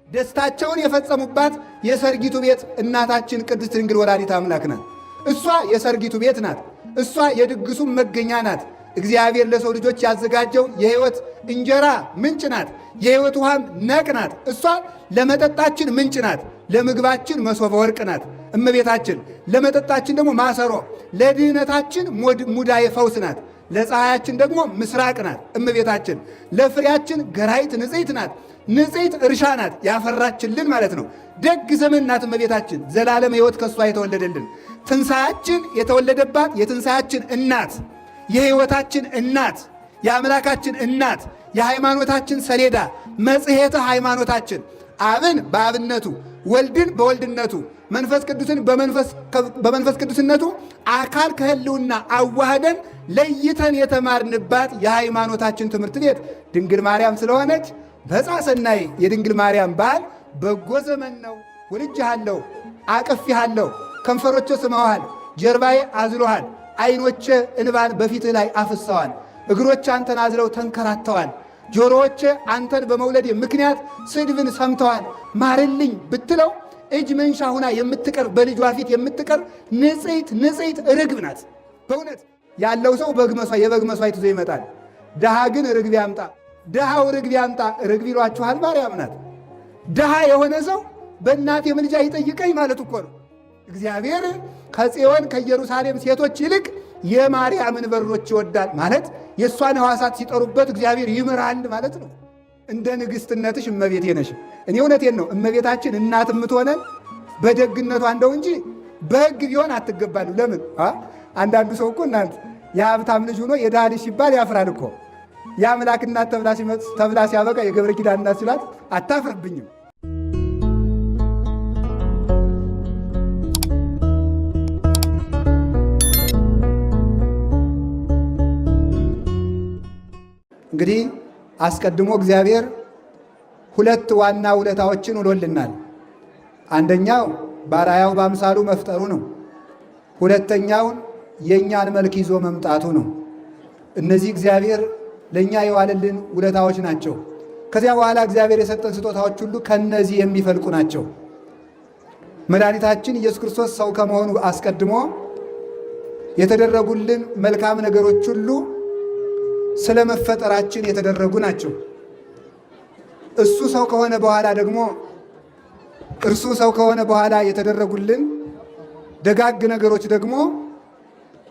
ደስታቸውን የፈጸሙባት የሰርጊቱ ቤት እናታችን ቅድስት ድንግል ወላዲተ አምላክ ናት። እሷ የሰርጊቱ ቤት ናት። እሷ የድግሱ መገኛ ናት። እግዚአብሔር ለሰው ልጆች ያዘጋጀው የሕይወት እንጀራ ምንጭ ናት። የሕይወት ውሃም ነቅ ናት። እሷ ለመጠጣችን ምንጭ ናት። ለምግባችን መሶበ ወርቅ ናት እመቤታችን። ለመጠጣችን ደግሞ ማሰሮ፣ ለድህነታችን ሙዳየ ፈውስ ናት። ለፀሐያችን ደግሞ ምስራቅ ናት እመቤታችን። ለፍሬያችን ገራይት ንጽሕት ናት። ንጽሕት እርሻ ናት ያፈራችልን ማለት ነው። ደግ ዘመን ናት እመቤታችን። ዘላለም ሕይወት ከእሷ የተወለደልን ትንሣያችን የተወለደባት የትንሣያችን እናት፣ የሕይወታችን እናት፣ የአምላካችን እናት፣ የሃይማኖታችን ሰሌዳ፣ መጽሔተ ሃይማኖታችን፣ አብን በአብነቱ ወልድን በወልድነቱ መንፈስ ቅዱስን በመንፈስ ቅዱስነቱ አካል ከህልውና አዋህደን ለይተን የተማርንባት የሃይማኖታችን ትምህርት ቤት ድንግል ማርያም ስለሆነች በዕፀ ሰናይ የድንግል ማርያም በዓል በጎ ዘመን ነው። ወልጄሃለሁ፣ አቅፌሃለሁ፣ ከንፈሮቼ ስመዋል፣ ጀርባዬ አዝሎሃል፣ ዓይኖቼ እንባን በፊትህ ላይ አፍሰዋል፣ እግሮቼ አንተን አዝለው ተንከራተዋል፣ ጆሮዎቼ አንተን በመውለድ ምክንያት ስድብን ሰምተዋል። ማርልኝ ብትለው እጅ መንሻ ሁና የምትቀር በልጇ ፊት የምትቀር ንጽሕት ርግብ ናት። በእውነት ያለው ሰው የበግ መሥዋዕት ይዞ ይመጣል። ድሃ ግን ርግብ ያምጣ፣ ድሃው ርግብ ያምጣ። ርግብ ይሏችኋል፣ ማርያም ናት። ድሃ የሆነ ሰው በእናቴ ምልጃ ይጠይቀኝ ማለት እኮ ነው። እግዚአብሔር ከጽዮን ከኢየሩሳሌም ሴቶች ይልቅ የማርያምን በሮች ይወዳል ማለት የእሷን ሕዋሳት ሲጠሩበት እግዚአብሔር ይምራል ማለት ነው። እንደ ንግሥትነትሽ እመቤቴ ነሽ። እኔ እውነቴን ነው። እመቤታችን እናት የምትሆነን በደግነቷ እንደው እንጂ በሕግ ቢሆን አትገባሉ። ለምን አንዳንዱ ሰው እኮ እናንተ የሀብታም ልጅ ሆኖ የድሃ ልጅ ሲባል ያፍራል እኮ። የአምላክ እናት ተብላ ሲያበቃ የገብረ ኪዳን እናት ሲላት አታፍርብኝም። እንግዲህ አስቀድሞ እግዚአብሔር ሁለት ዋና ውለታዎችን ውሎልናል። አንደኛው በአርአያው በአምሳሉ መፍጠሩ ነው። ሁለተኛው የእኛን መልክ ይዞ መምጣቱ ነው። እነዚህ እግዚአብሔር ለእኛ የዋለልን ውለታዎች ናቸው። ከዚያ በኋላ እግዚአብሔር የሰጠን ስጦታዎች ሁሉ ከነዚህ የሚፈልቁ ናቸው። መድኃኒታችን ኢየሱስ ክርስቶስ ሰው ከመሆኑ አስቀድሞ የተደረጉልን መልካም ነገሮች ሁሉ ስለ መፈጠራችን የተደረጉ ናቸው። እርሱ ሰው ከሆነ በኋላ የተደረጉልን ደጋግ ነገሮች ደግሞ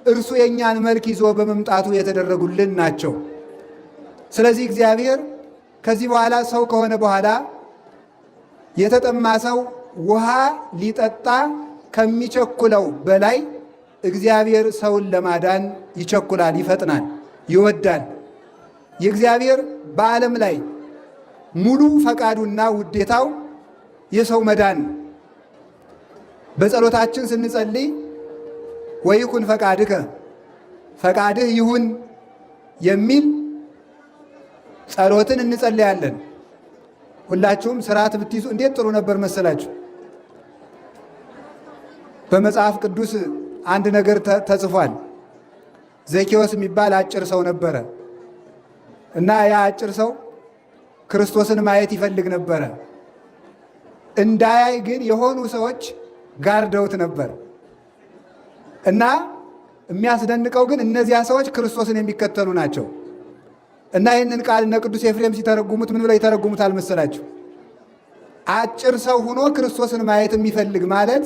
እርሱ የእኛን መልክ ይዞ በመምጣቱ የተደረጉልን ናቸው። ስለዚህ እግዚአብሔር ከዚህ በኋላ ሰው ከሆነ በኋላ የተጠማ ሰው ውሃ ሊጠጣ ከሚቸኩለው በላይ እግዚአብሔር ሰውን ለማዳን ይቸኩላል፣ ይፈጥናል፣ ይወዳል። የእግዚአብሔር በዓለም ላይ ሙሉ ፈቃዱና ውዴታው የሰው መዳን። በጸሎታችን ስንጸልይ ወይኩን ፈቃድከ ፈቃድህ ይሁን የሚል ጸሎትን እንጸልያለን። ሁላችሁም ስርዓት ብትይዙ እንዴት ጥሩ ነበር መሰላችሁ። በመጽሐፍ ቅዱስ አንድ ነገር ተጽፏል። ዘኬዎስ የሚባል አጭር ሰው ነበረ እና ያ አጭር ሰው ክርስቶስን ማየት ይፈልግ ነበረ። እንዳያይ ግን የሆኑ ሰዎች ጋርደውት ነበር እና የሚያስደንቀው ግን እነዚያ ሰዎች ክርስቶስን የሚከተሉ ናቸው። እና ይህንን ቃል እነ ቅዱስ ኤፍሬም ሲተረጉሙት ምን ብለው ይተረጉሙታል መሰላችሁ? አጭር ሰው ሆኖ ክርስቶስን ማየት የሚፈልግ ማለት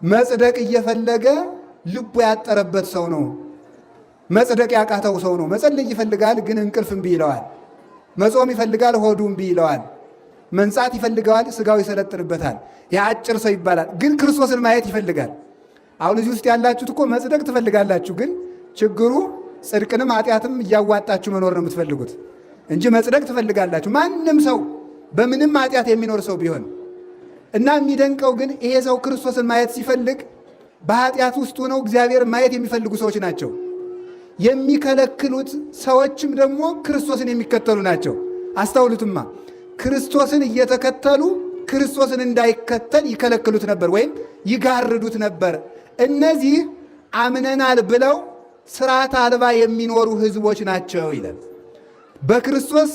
መጽደቅ እየፈለገ ልቡ ያጠረበት ሰው ነው። መጽደቅ ያቃተው ሰው ነው። መጸለይ ይፈልጋል ግን እንቅልፍ እምቢ ይለዋል። መጾም ይፈልጋል ሆዱ እምቢ ይለዋል። መንጻት ይፈልገዋል ስጋው ይሰለጥንበታል። የአጭር ሰው ይባላል። ግን ክርስቶስን ማየት ይፈልጋል። አሁን እዚህ ውስጥ ያላችሁት እኮ መጽደቅ ትፈልጋላችሁ፣ ግን ችግሩ ጽድቅንም ኃጢአትም እያዋጣችሁ መኖር ነው የምትፈልጉት እንጂ መጽደቅ ትፈልጋላችሁ። ማንም ሰው በምንም ኃጢአት የሚኖር ሰው ቢሆን እና የሚደንቀው ግን ይሄ ሰው ክርስቶስን ማየት ሲፈልግ በኃጢአት ውስጥ ሆነው እግዚአብሔር ማየት የሚፈልጉ ሰዎች ናቸው። የሚከለክሉት ሰዎችም ደግሞ ክርስቶስን የሚከተሉ ናቸው። አስተውሉትማ። ክርስቶስን እየተከተሉ ክርስቶስን እንዳይከተል ይከለክሉት ነበር ወይም ይጋርዱት ነበር። እነዚህ አምነናል ብለው ስርዓት አልባ የሚኖሩ ህዝቦች ናቸው ይላል። በክርስቶስ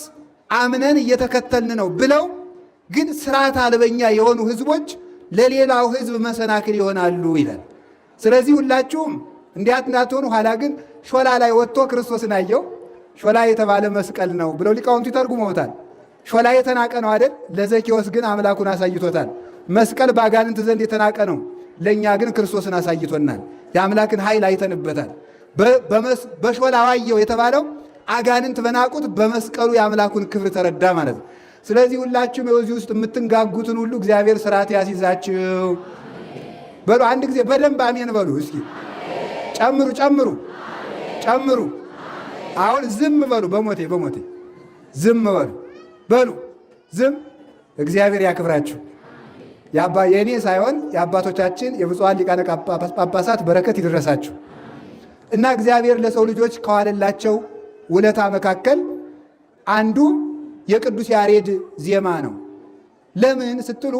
አምነን እየተከተልን ነው ብለው ግን ስርዓት አልበኛ የሆኑ ህዝቦች ለሌላው ህዝብ መሰናክል ይሆናሉ ይላል። ስለዚህ ሁላችሁም እንዲያት እንዳትሆኑ። ኋላ ግን ሾላ ላይ ወጥቶ ክርስቶስን አየው። ሾላ የተባለ መስቀል ነው ብለው ሊቃውንቱ ይተርጉመውታል። ሾላ የተናቀ ነው አይደል? ለዘኬዎስ ግን አምላኩን አሳይቶታል። መስቀል በአጋንንት ዘንድ የተናቀ ነው፣ ለእኛ ግን ክርስቶስን አሳይቶናል። የአምላክን ኃይል አይተንበታል። በሾላ ዋየው የተባለው አጋንንት በናቁት በመስቀሉ የአምላኩን ክብር ተረዳ ማለት ነው። ስለዚህ ሁላችሁም የዚህ ውስጥ የምትንጋጉትን ሁሉ እግዚአብሔር ስርዓት ያስይዛችሁ በሉ። አንድ ጊዜ በደንብ አሜን በሉ እስኪ። ጨምሩ ጨምሩ ጨምሩ። አሁን ዝም በሉ። በሞቴ ዝም በሉ ዝም። እግዚአብሔር ያክብራችሁ። የእኔ ሳይሆን የአባቶቻችን የብፁዓን ሊቃነ ጳጳሳት በረከት ይድረሳችሁ እና እግዚአብሔር ለሰው ልጆች ከዋለላቸው ውለታ መካከል አንዱ የቅዱስ ያሬድ ዜማ ነው። ለምን ስትሉ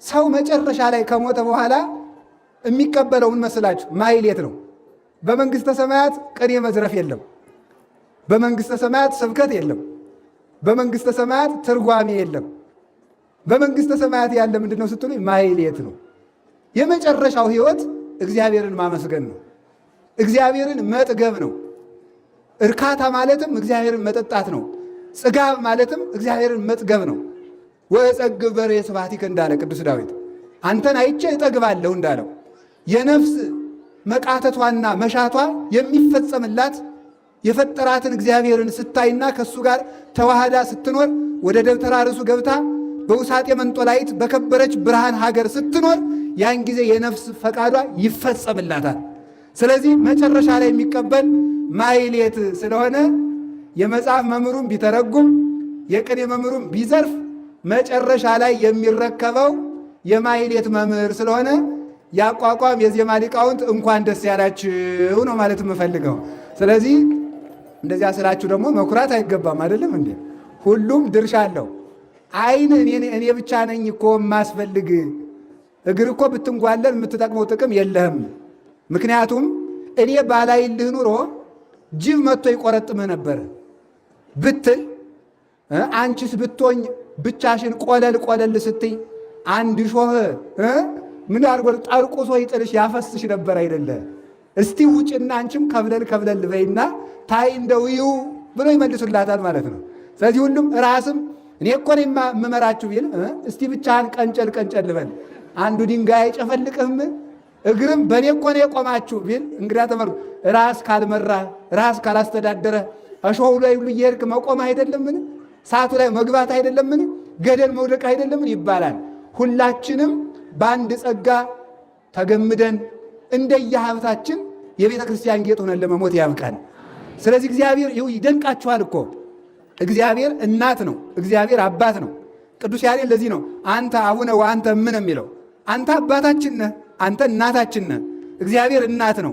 ሰው መጨረሻ ላይ ከሞተ በኋላ የሚቀበለው ምን መስላችሁ? ማሕሌት ነው። በመንግሥተ ሰማያት ቅኔ መዝረፍ የለም። በመንግሥተ ሰማያት ስብከት የለም። በመንግሥተ ሰማያት ትርጓሜ የለም። በመንግሥተ ሰማያት ያለ ምንድን ነው ስትሉ ማሕሌት ነው። የመጨረሻው ሕይወት እግዚአብሔርን ማመስገን ነው። እግዚአብሔርን መጥገብ ነው። እርካታ ማለትም እግዚአብሔርን መጠጣት ነው። ጽጋብ ማለትም እግዚአብሔርን መጥገብ ነው። ወእጸግብ በርየ ስብሐቲከ እንዳለ ቅዱስ ዳዊት አንተን አይቼ እጠግባለሁ እንዳለው የነፍስ መቃተቷና መሻቷ የሚፈጸምላት የፈጠራትን እግዚአብሔርን ስታይና ከእሱ ጋር ተዋህዳ ስትኖር ወደ ደብተራ ርሱ ገብታ በውሳጤ መንጦላይት በከበረች ብርሃን ሀገር ስትኖር ያን ጊዜ የነፍስ ፈቃዷ ይፈጸምላታል። ስለዚህ መጨረሻ ላይ የሚቀበል ማሕሌት ስለሆነ የመጽሐፍ መምህሩም ቢተረጉም የቅኔ መምህሩም ቢዘርፍ መጨረሻ ላይ የሚረከበው የማሕሌት መምህር ስለሆነ ያቋቋም የዜማ ሊቃውንት እንኳን ደስ ያላችሁ ነው ማለት የምፈልገው። ስለዚህ እንደዚያ ስላችሁ ደግሞ መኩራት አይገባም። አይደለም እንዴ? ሁሉም ድርሻ አለው። አይን እኔ ብቻ ነኝ እኮ የማስፈልግ፣ እግር እኮ ብትንጓለን የምትጠቅመው ጥቅም የለህም። ምክንያቱም እኔ ባላይልህ ኑሮ ጅብ መጥቶ ይቆረጥምህ ነበር ብትል፣ አንቺስ ብትሆኝ ብቻሽን ቆለል ስትይ አንድ ሾህ ምን አድርጎ ጠርቁሶ ይጥልሽ ያፈስሽ ነበር አይደለ? እስቲ ውጭና አንቺም ከብለል በይና ታይ እንደው ይው ብሎ ይመልሱላታል ማለት ነው። ስለዚህ ሁሉም ራስም እኔ እኮ ነኝ የምመራችሁ ቢል እስቲ ብቻህን ቀንጨል በል አንዱ ድንጋይ አይጨፈልቅህም። እግርም በእኔ እኮ ነው የቆማችሁ ቢል እንግዲያ ተመሩ። ራስ ካልመራ ራስ ካላስተዳደረ እሾሁ ላይ ሁሉ እየሄድክ መቆም አይደለምን? ሰዓቱ ላይ መግባት አይደለምን? ገደል መውደቅ አይደለምን ይባላል። ሁላችንም በአንድ ጸጋ ተገምደን እንደየሀብታችን የቤተ ክርስቲያን ጌጥ ሆነን ለመሞት ያብቃን። ስለዚህ እግዚአብሔር ይደንቃችኋል እኮ እግዚአብሔር እናት ነው፣ እግዚአብሔር አባት ነው። ቅዱስ ያሬድ ለዚህ ነው አንተ አቡነ ወአንተ እምነ የሚለው። አንተ አባታችን ነህ፣ አንተ እናታችን ነህ። እግዚአብሔር እናት ነው።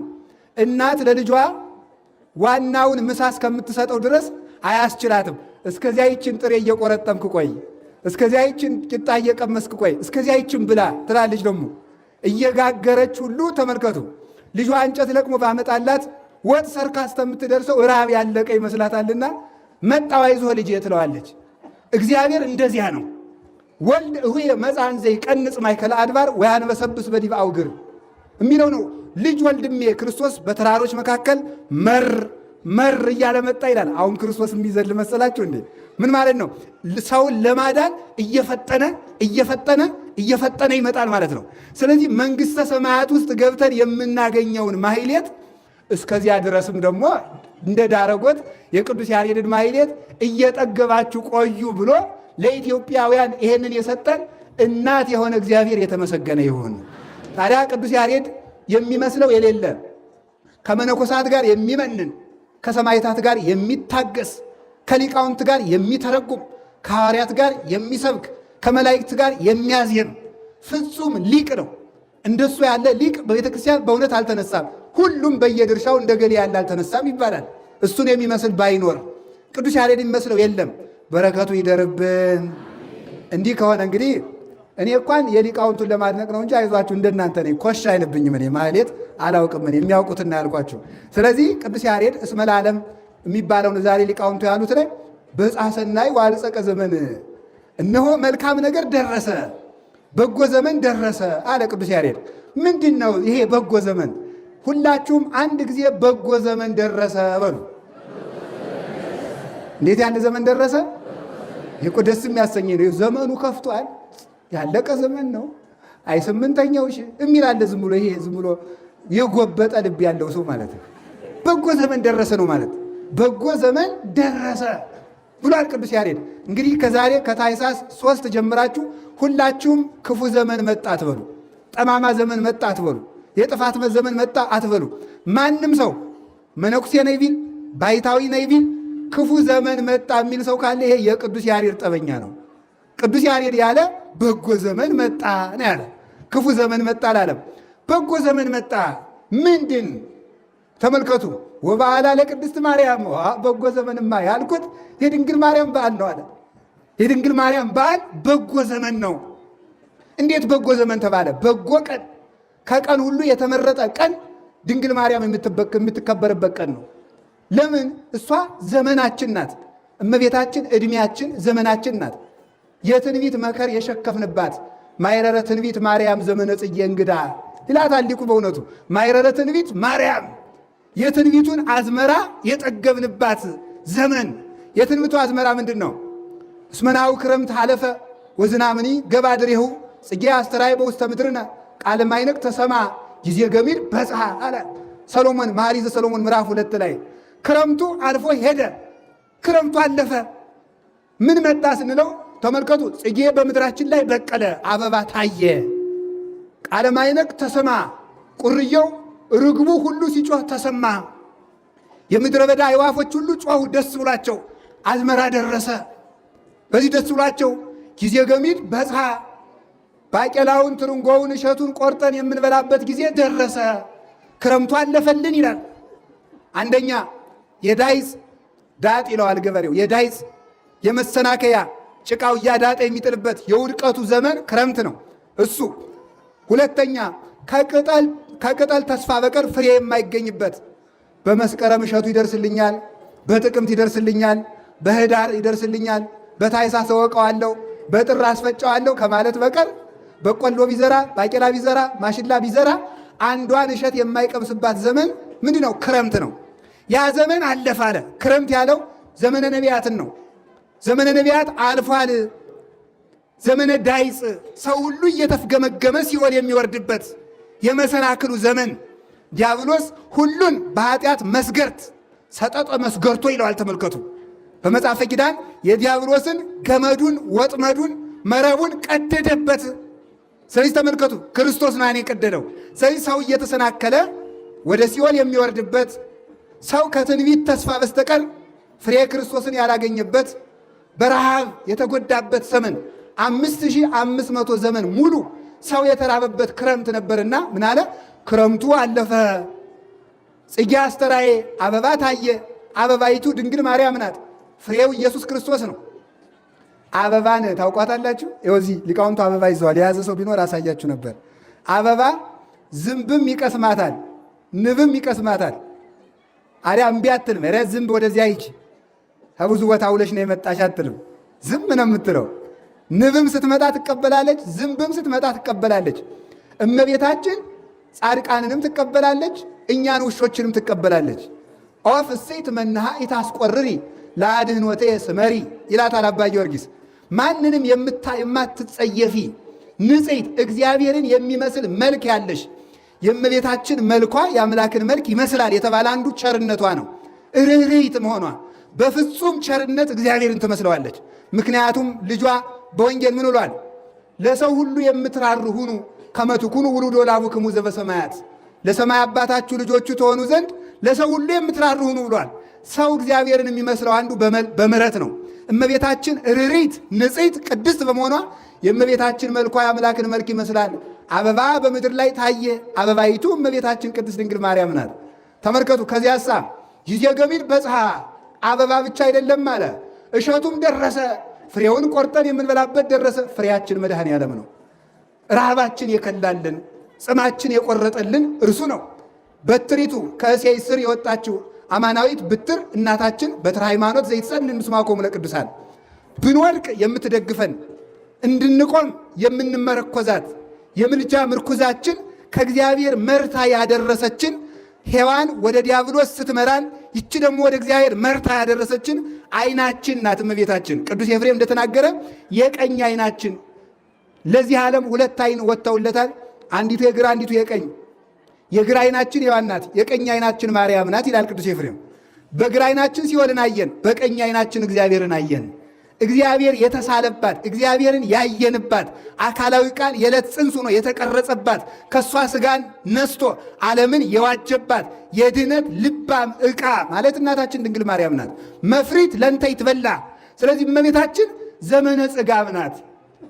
እናት ለልጇ ዋናውን ምሳ እስከምትሰጠው ድረስ አያስችላትም። እስከዚያ ይችን ጥሬ እየቆረጠምክ ቆይ፣ እስከዚያ ይችን ቂጣ እየቀመስክ ቆይ፣ እስከዚያ ይችን ብላ ትላለች። ደግሞ እየጋገረች ሁሉ ተመልከቱ። ልጇ እንጨት ለቅሞ ባመጣላት ወጥ ሰርካ እስከምትደርሰው ራብ ያለቀ ይመስላታልና መጣው አይዞህ ልጄ ትለዋለች። እግዚአብሔር እንደዚያ ነው። ወልድ እሁየ መጽአን ዘይቀንጽ ማእከለ አድባር ወያንበሰብስ በዲበ አውግር የሚለው ነው። ልጅ ወልድሜ ክርስቶስ በተራሮች መካከል መር እያለ መጣ ይላል። አሁን ክርስቶስ የሚዘል መሰላችሁ እንዴ? ምን ማለት ነው? ሰውን ለማዳን እየፈጠነ ይመጣል ማለት ነው። ስለዚህ መንግሥተ ሰማያት ውስጥ ገብተን የምናገኘውን ማሕሌት እስከዚያ ድረስም ደግሞ እንደ ዳረጎት የቅዱስ ያሬድን ማሕሌት እየጠገባችሁ ቆዩ ብሎ ለኢትዮጵያውያን ይሄንን የሰጠን እናት የሆነ እግዚአብሔር የተመሰገነ ይሁን። ታዲያ ቅዱስ ያሬድ የሚመስለው የሌለ ከመነኮሳት ጋር የሚመንን ከሰማዕታት ጋር የሚታገስ ከሊቃውንት ጋር የሚተረጉም ከሐዋርያት ጋር የሚሰብክ ከመላእክት ጋር የሚያዜም ፍጹም ሊቅ ነው። እንደሱ ያለ ሊቅ በቤተ ክርስቲያን በእውነት አልተነሳም። ሁሉም በየድርሻው እንደ ገሌ ያለ አልተነሳም ይባላል። እሱን የሚመስል ባይኖር ቅዱስ ያሬድ የሚመስለው የለም። በረከቱ ይደርብን። እንዲህ ከሆነ እንግዲህ እኔ እንኳን የሊቃውንቱን ለማድነቅ ነው እንጂ አይዟችሁ እንደናንተ ነኝ። ኮሽ አይልብኝም። እኔ ማሕሌት አላውቅም። እኔ የሚያውቁትና ያልኳችሁ። ስለዚህ ቅዱስ ያሬድ እስመ ለዓለም የሚባለውን ዛሬ ሊቃውንቱ ያሉት ላይ በዕፀ ሰናይ ወአልጸቀ ዘመን እነሆ መልካም ነገር ደረሰ፣ በጎ ዘመን ደረሰ አለ ቅዱስ ያሬድ። ምንድን ነው ይሄ በጎ ዘመን? ሁላችሁም አንድ ጊዜ በጎ ዘመን ደረሰ በሉ። እንዴት ያለ ዘመን ደረሰ? ይሄ ደስ የሚያሰኝ ነው። ዘመኑ ከፍቷል፣ ያለቀ ዘመን ነው። አይ ስምንተኛው የሚል አለ። ዝም ብሎ ይሄ ዝም ብሎ የጎበጠ ልብ ያለው ሰው ማለት ነው። በጎ ዘመን ደረሰ ነው ማለት። በጎ ዘመን ደረሰ ብሏል ቅዱስ ያሬድ። እንግዲህ ከዛሬ ከታኅሳስ 3 ጀምራችሁ ሁላችሁም ክፉ ዘመን መጣ አትበሉ፣ ጠማማ ዘመን መጣ አትበሉ፣ የጥፋት ዘመን መጣ አትበሉ። ማንም ሰው መነኩሴ ነኝ ቢል ባይታዊ ነኝ ቢል ክፉ ዘመን መጣ የሚል ሰው ካለ ይሄ የቅዱስ ያሬድ ጠበኛ ነው። ቅዱስ ያሬድ ያለ በጎ ዘመን መጣ ነው ያለ። ክፉ ዘመን መጣ አላለም። በጎ ዘመን መጣ ምንድን? ተመልከቱ። ወበዓላ ለቅድስት ማርያም። በጎ ዘመንማ ያልኩት የድንግል ማርያም በዓል ነው አለ። የድንግል ማርያም በዓል በጎ ዘመን ነው። እንዴት በጎ ዘመን ተባለ? በጎ ቀን፣ ከቀን ሁሉ የተመረጠ ቀን ድንግል ማርያም የምትከበርበት ቀን ነው። ለምን? እሷ ዘመናችን ናት። እመቤታችን ዕድሜያችን ዘመናችን ናት። የትንቢት መከር የሸከፍንባት ማይረረ ትንቢት ማርያም ዘመነ ጽጌ እንግዳ ይላታል ሊቁ። በእውነቱ ማይረረ ትንቢት ማርያም የትንቢቱን አዝመራ የጠገብንባት ዘመን። የትንቢቱ አዝመራ ምንድን ነው? እስመናው ክረምት አለፈ ወዝናምኒ ገባድሬሁ ጽጌ አስተራይ በውስተ ምድርነ ቃለ ማይነቅ ተሰማ ጊዜ ገሚድ በጽሐ አለ ሰሎሞን መኃልየ ሰሎሞን ምዕራፍ 2 ላይ። ክረምቱ አልፎ ሄደ። ክረምቱ አለፈ። ምን መጣ ስንለው ተመልከቱ። ጽጌ በምድራችን ላይ በቀለ፣ አበባ ታየ። ቃለ ማይነቅ ተሰማ፣ ቁርየው ርግቡ ሁሉ ሲጮህ ተሰማ። የምድረ በዳ አዕዋፎች ሁሉ ጮኹ ደስ ብሏቸው። አዝመራ ደረሰ። በዚህ ደስ ብሏቸው ጊዜ ገሚድ በጽሐ፣ ባቄላውን ትርንጎውን እሸቱን ቆርጠን የምንበላበት ጊዜ ደረሰ። ክረምቱ አለፈልን ይላል። አንደኛ የዳይጽ ዳጥ ይለዋል ገበሬው። የዳይጽ የመሰናከያ ጭቃው እያዳጠ የሚጥልበት የውድቀቱ ዘመን ክረምት ነው እሱ። ሁለተኛ ከቅጠል ተስፋ በቀር ፍሬ የማይገኝበት። በመስከረም እሸቱ ይደርስልኛል፣ በጥቅምት ይደርስልኛል፣ በህዳር ይደርስልኛል፣ በታኅሳስ እወቀዋለሁ፣ በጥር አስፈጨዋለሁ ከማለት በቀር በቆሎ ቢዘራ፣ ባቄላ ቢዘራ፣ ማሽላ ቢዘራ አንዷን እሸት የማይቀምስባት ዘመን ምንድን ነው? ክረምት ነው። ያ ዘመን አለፈ አለ። ክረምት ያለው ዘመነ ነቢያትን ነው። ዘመነ ነቢያት አልፏል። ዘመነ ዳይጽ ሰው ሁሉ እየተፍገመገመ ሲኦል የሚወርድበት የመሰናክሉ ዘመን። ዲያብሎስ ሁሉን በኃጢአት መስገርት ሰጠጠ መስገርቶ ይለዋል። ተመልከቱ። በመጽሐፈ ኪዳን የዲያብሎስን ገመዱን፣ ወጥመዱን፣ መረቡን ቀደደበት። ስለዚህ ተመልከቱ፣ ክርስቶስ ነው የቀደደው። ስለዚህ ሰው እየተሰናከለ ወደ ሲኦል የሚወርድበት፣ ሰው ከትንቢት ተስፋ በስተቀር ፍሬ ክርስቶስን ያላገኘበት፣ በረሃብ የተጎዳበት ዘመን 5500 ዘመን ሙሉ ሰው የተራበበት ክረምት ነበርና ምን አለ? ክረምቱ አለፈ። ጽጌ አስተራዬ፣ አበባ ታየ። አበባይቱ ድንግል ማርያም ናት። ፍሬው ኢየሱስ ክርስቶስ ነው። አበባን ታውቋታላችሁ? እዚህ ሊቃውንቱ አበባ ይዘዋል። የያዘ ሰው ቢኖር አሳያችሁ ነበር። አበባ ዝንብም ይቀስማታል፣ ንብም ይቀስማታል። አዲያ እምቢ አትልም። ኧረ ዝንብ ወደዚያ ይች ከብዙ ቦታ ውለሽ ነው የመጣሽ አትልም። ዝም ነው የምትለው። ንብም ስትመጣ ትቀበላለች፣ ዝንብም ስትመጣ ትቀበላለች። እመቤታችን ጻድቃንንም ትቀበላለች፣ እኛን ውሾችንም ትቀበላለች። ኦፍ እሴት መንሃ ኢታስቆርሪ ለአድኅኖቴ ስመሪ ይላታል አባ ጊዮርጊስ። ማንንም የማትጸየፊ ንጽሕት እግዚአብሔርን የሚመስል መልክ ያለሽ የእመቤታችን መልኳ የአምላክን መልክ ይመስላል የተባለ አንዱ ቸርነቷ ነው። ርኅርኅት መሆኗ በፍጹም ቸርነት እግዚአብሔርን ትመስለዋለች። ምክንያቱም ልጇ በወንጌል ምን ብሏል? ለሰው ሁሉ የምትራሩ ሁኑ ከመ ትኩኑ ውሉደ ለአቡክሙ ዘበሰማያት፣ ለሰማይ አባታችሁ ልጆቹ ተሆኑ ዘንድ ለሰው ሁሉ የምትራሩ ሁኑ ብሏል። ሰው እግዚአብሔርን የሚመስለው አንዱ በምሕረት ነው። እመቤታችን ርኅርኅት ንጽሕት ቅድስት በመሆኗ የእመቤታችን መልኳ የአምላክን መልክ ይመስላል። አበባ በምድር ላይ ታየ። አበባይቱ እመቤታችን ቅድስት ድንግል ማርያም ናት። ተመልከቱ። ከዚያሳ ጊዜ ገሚድ በጽሐ፣ አበባ ብቻ አይደለም አለ፣ እሸቱም ደረሰ። ፍሬውን ቆርጠን የምንበላበት ደረሰ። ፍሬያችን መድኃኔ ዓለም ነው። ረሃባችን የከላልን ጽማችን የቆረጠልን እርሱ ነው። በትሪቱ ከእሴይ ስር የወጣችው አማናዊት ብትር እናታችን በትረ ሃይማኖት ዘይትጸንዕ ምስማኮሙ ለቅዱሳን ብንወድቅ የምትደግፈን እንድንቆም የምንመረኮዛት የምልጃ ምርኩዛችን ከእግዚአብሔር መርታ ያደረሰችን ሔዋን ወደ ዲያብሎስ ስትመራን ይቺ ደግሞ ወደ እግዚአብሔር መርታ ያደረሰችን ዓይናችን ናት እመቤታችን። ቅዱስ ኤፍሬም እንደተናገረ የቀኝ ዓይናችን ለዚህ ዓለም ሁለት ዓይን ወጥተውለታል። አንዲቱ የግራ አንዲቱ የቀኝ። የግራ ዓይናችን ሔዋን ናት፣ የቀኝ ዓይናችን ማርያም ናት ይላል ቅዱስ ኤፍሬም። በግራ ዓይናችን ሲኦልን አየን፣ በቀኝ ዓይናችን እግዚአብሔርን አየን። እግዚአብሔር የተሳለባት እግዚአብሔርን ያየንባት አካላዊ ቃል የዕለት ጽንስ ሆኖ የተቀረጸባት ከእሷ ሥጋን ነስቶ ዓለምን የዋጀባት የድነት ልባም ዕቃ ማለት እናታችን ድንግል ማርያም ናት። መፍሪት ለንተ ይትበላ። ስለዚህ እመቤታችን ዘመነ ጽጋብ ናት፣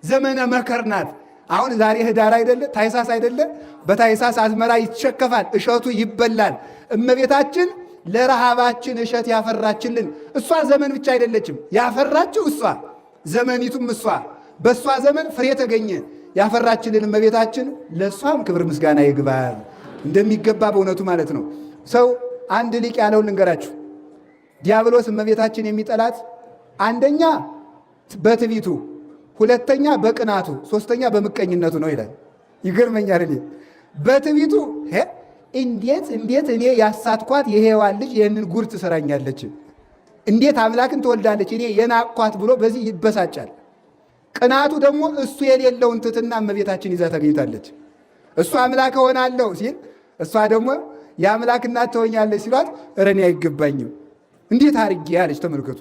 ዘመነ መከር ናት። አሁን ዛሬ ህዳር አይደለ? ታኅሳስ አይደለ? በታኅሳስ አዝመራ ይሸከፋል፣ እሸቱ ይበላል። እመቤታችን ለረሃባችን እሸት ያፈራችልን እሷ ዘመን ብቻ አይደለችም ያፈራችው፣ እሷ ዘመኒቱም እሷ በእሷ ዘመን ፍሬ ተገኘ ያፈራችልን እመቤታችን ለእሷም ክብር ምስጋና ይግባል እንደሚገባ በእውነቱ ማለት ነው። ሰው አንድ ሊቅ ያለውን ልንገራችሁ። ዲያብሎስ እመቤታችን የሚጠላት አንደኛ በትዕቢቱ፣ ሁለተኛ በቅናቱ፣ ሶስተኛ በምቀኝነቱ ነው ይላል። ይገርመኛል። በትዕቢቱ እንዴት እኔ ያሳትኳት የሔዋን ልጅ ይህንን ጉድ ትሰራኛለች? እንዴት አምላክን ትወልዳለች እኔ የናቅኳት ብሎ በዚህ ይበሳጫል። ቅናቱ ደግሞ እሱ የሌለውን ትሕትና እመቤታችን ይዛ ተገኝታለች። እሱ አምላክ እሆናለሁ ሲል እሷ ደግሞ የአምላክ እናት ትሆኛለች ሲሏት እረ እኔ አይገባኝም እንዴት አድርጌ ያለች። ተመልከቱ።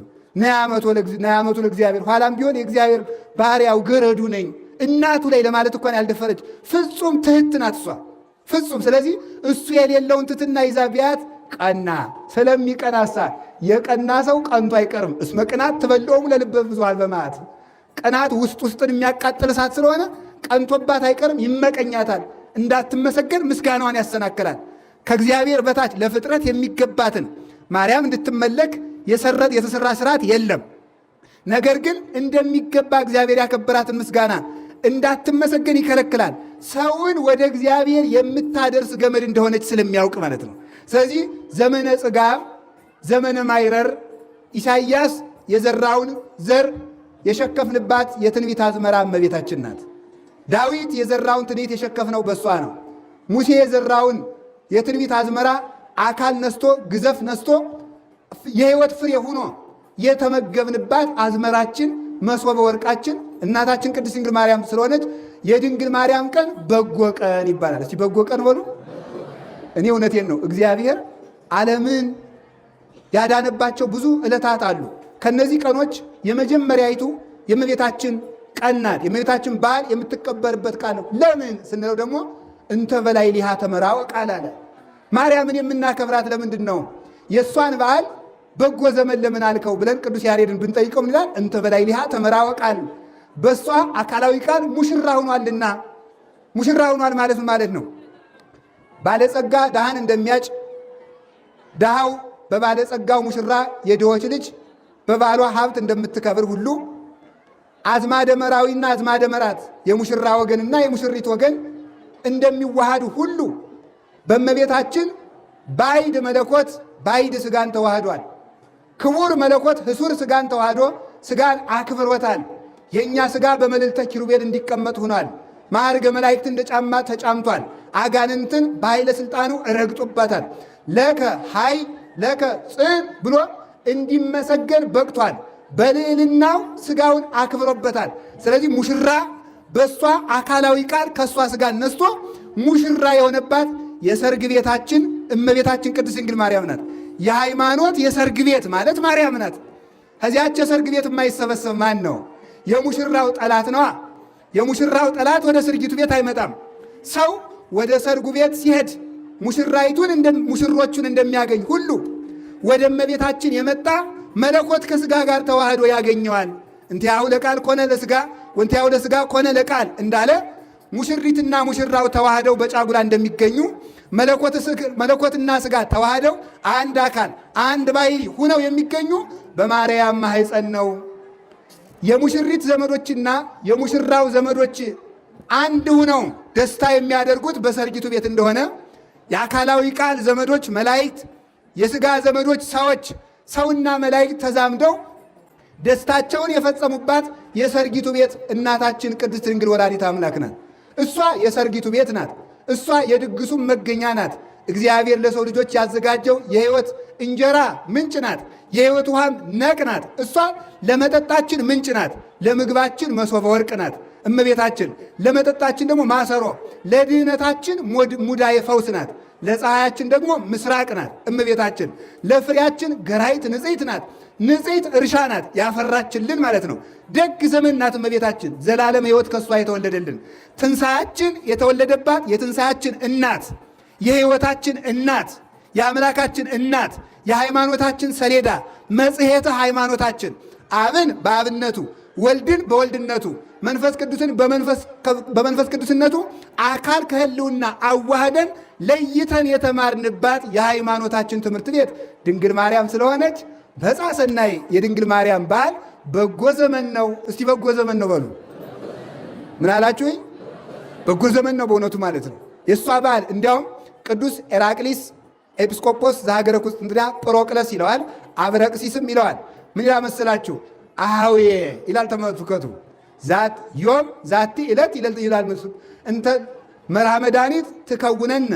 ነያመቱ ለእግዚአብሔር ኋላም ቢሆን የእግዚአብሔር ባሪያው ገረዱ ነኝ እናቱ ላይ ለማለት እንኳን ያልደፈረች ፍጹም ትሕት ናት እሷ ፍጹም። ስለዚህ እሱ የሌለውን ትሕትና ይዛ ቢያት ቀና። ስለሚቀናሳ የቀና ሰው ቀንቶ አይቀርም። እስመ ቅናት ትበልዖሙ ለልበ ብዙኃን በመዓት። ቅናት ውስጥን የሚያቃጥል እሳት ስለሆነ ቀንቶባት አይቀርም፣ ይመቀኛታል። እንዳትመሰገን ምስጋናዋን ያሰናክላል። ከእግዚአብሔር በታች ለፍጥረት የሚገባትን ማርያም እንድትመለክ የተሰራ ስርዓት የለም። ነገር ግን እንደሚገባ እግዚአብሔር ያከበራትን ምስጋና እንዳትመሰገን ይከለክላል። ሰውን ወደ እግዚአብሔር የምታደርስ ገመድ እንደሆነች ስለሚያውቅ ማለት ነው። ስለዚህ ዘመነ ጽጋብ፣ ዘመነ ማይረር ኢሳይያስ የዘራውን ዘር የሸከፍንባት የትንቢት አዝመራ እመቤታችን ናት። ዳዊት የዘራውን ትንቢት የሸከፍነው በእሷ ነው። ሙሴ የዘራውን የትንቢት አዝመራ አካል ነስቶ ግዘፍ ነስቶ የሕይወት ፍሬ ሆኖ የተመገብንባት አዝመራችን መሶበ ወርቃችን እናታችን ቅድስት ድንግል ማርያም ስለሆነች የድንግል ማርያም ቀን በጎ ቀን ይባላል። እስቲ በጎ ቀን በሉ። እኔ እውነቴን ነው። እግዚአብሔር ዓለምን ያዳነባቸው ብዙ ዕለታት አሉ። ከነዚህ ቀኖች የመጀመሪያይቱ የእመቤታችን ቀን ናት። የእመቤታችን በዓል የምትከበርበት ቃል ነው። ለምን ስንለው ደግሞ እንተ በላይ ሊሃ ተመራወ ቃል አለ። ማርያምን የምናከብራት ለምንድን ነው? የእሷን በዓል በጎ ዘመን ለምን አልከው ብለን ቅዱስ ያሬድን ብንጠይቀው ምን ይላል? እንተ በላይ ሊሃ ተመራወ ቃል፣ በእሷ አካላዊ ቃል ሙሽራ ሆኗልና። ሙሽራ ሆኗል ማለት ማለት ነው ባለጸጋ ድሃን እንደሚያጭ፣ ድሃው በባለጸጋው ሙሽራ የድሆች ልጅ በባሏ ሀብት እንደምትከብር ሁሉ አዝማደ መራዊና አዝማደ መራት የሙሽራ ወገንና የሙሽሪት ወገን እንደሚዋሃዱ ሁሉ በእመቤታችን ባዕድ መለኮት ባዕድ ሥጋን ተዋህዷል። ክቡር መለኮት ህሱር ሥጋን ተዋህዶ ሥጋን አክብሮታል። የእኛ ሥጋ በመልዕልተ ኪሩቤል እንዲቀመጥ ሆኗል። ማዕርገ መላእክት እንደ ጫማ ተጫምቷል። አጋንንትን በኃይለ ሥልጣኑ ረግጦባታል። ለከ ኃይል ለከ ጽን ብሎ እንዲመሰገን በቅቷል። በልዕልናው ሥጋውን አክብሮበታል። ስለዚህ ሙሽራ በእሷ አካላዊ ቃል ከእሷ ሥጋን ነስቶ ሙሽራ የሆነባት የሰርግ ቤታችን እመቤታችን ቅድስት ድንግል ማርያም ናት። የሃይማኖት የሰርግ ቤት ማለት ማርያም ናት። ከዚያች የሰርግ ቤት የማይሰበሰብ ማን ነው? የሙሽራው ጠላት ነዋ። የሙሽራው ጠላት ወደ ሰርጊቱ ቤት አይመጣም። ሰው ወደ ሰርጉ ቤት ሲሄድ ሙሽራይቱን ሙሽሮቹን እንደሚያገኝ ሁሉ ወደ እመቤታችን የመጣ መለኮት ከሥጋ ጋር ተዋህዶ ያገኘዋል። እንቲያው ለቃል ኮነ ለሥጋ ወንቲያው ለሥጋ ኮነ ለቃል እንዳለ ሙሽሪትና ሙሽራው ተዋህደው በጫጉላ እንደሚገኙ መለኮትና ሥጋ ተዋህደው አንድ አካል አንድ ባሕርይ ሁነው የሚገኙ በማርያም ማኅፀን ነው። የሙሽሪት ዘመዶችና የሙሽራው ዘመዶች አንድ ሁነው ደስታ የሚያደርጉት በሰርጊቱ ቤት እንደሆነ የአካላዊ ቃል ዘመዶች መላእክት፣ የሥጋ ዘመዶች ሰዎች፣ ሰውና መላእክት ተዛምደው ደስታቸውን የፈጸሙባት የሰርጊቱ ቤት እናታችን ቅድስት ድንግል ወላዲተ አምላክ ናት። እሷ የሰርጊቱ ቤት ናት። እሷ የድግሱ መገኛ ናት። እግዚአብሔር ለሰው ልጆች ያዘጋጀው የሕይወት እንጀራ ምንጭ ናት። የሕይወት ውሃም ነቅ ናት። እሷ ለመጠጣችን ምንጭ ናት። ለምግባችን መሶበ ወርቅ ናት እመቤታችን። ለመጠጣችን ደግሞ ማሰሮ፣ ለድህነታችን ሙዳየ ፈውስ ናት። ለፀሐያችን ደግሞ ምስራቅ ናት እመቤታችን። ለፍሬያችን ገራይት ንጽሕት ናት። ንጽሕት እርሻ ናት ያፈራችልን ማለት ነው። ደግ ዘመን ናት እመቤታችን። ዘላለም ሕይወት ከእሷ የተወለደልን ትንሣያችን የተወለደባት የትንሣያችን እናት፣ የሕይወታችን እናት፣ የአምላካችን እናት፣ የሃይማኖታችን ሰሌዳ፣ መጽሔተ ሃይማኖታችን፣ አብን በአብነቱ ወልድን በወልድነቱ መንፈስ ቅዱስን በመንፈስ ቅዱስነቱ አካል ከህልውና አዋህደን ለይተን የተማርንባት የሃይማኖታችን ትምህርት ቤት ድንግል ማርያም ስለሆነች በዕፀ ሰናይ የድንግል ማርያም በዓል በጎ ዘመን ነው። እስቲ በጎ ዘመን ነው በሉ። ምን አላችሁ? በጎ ዘመን ነው በእውነቱ ማለት ነው የእሷ በዓል። እንዲያውም ቅዱስ ኤራቅሊስ ኤጲስቆጶስ ዘሀገረ ቁስጥንጥንያ ጵሮቅለስ ይለዋል፣ አብረቅሲስም ይለዋል። ምን ይላል መሰላችሁ? አሃዌ ይላል። ተመልከቱ። ዛት ዮም ዛቲ ዕለት ይላል እንተ መርሃ መድኃኒት ትከውነነ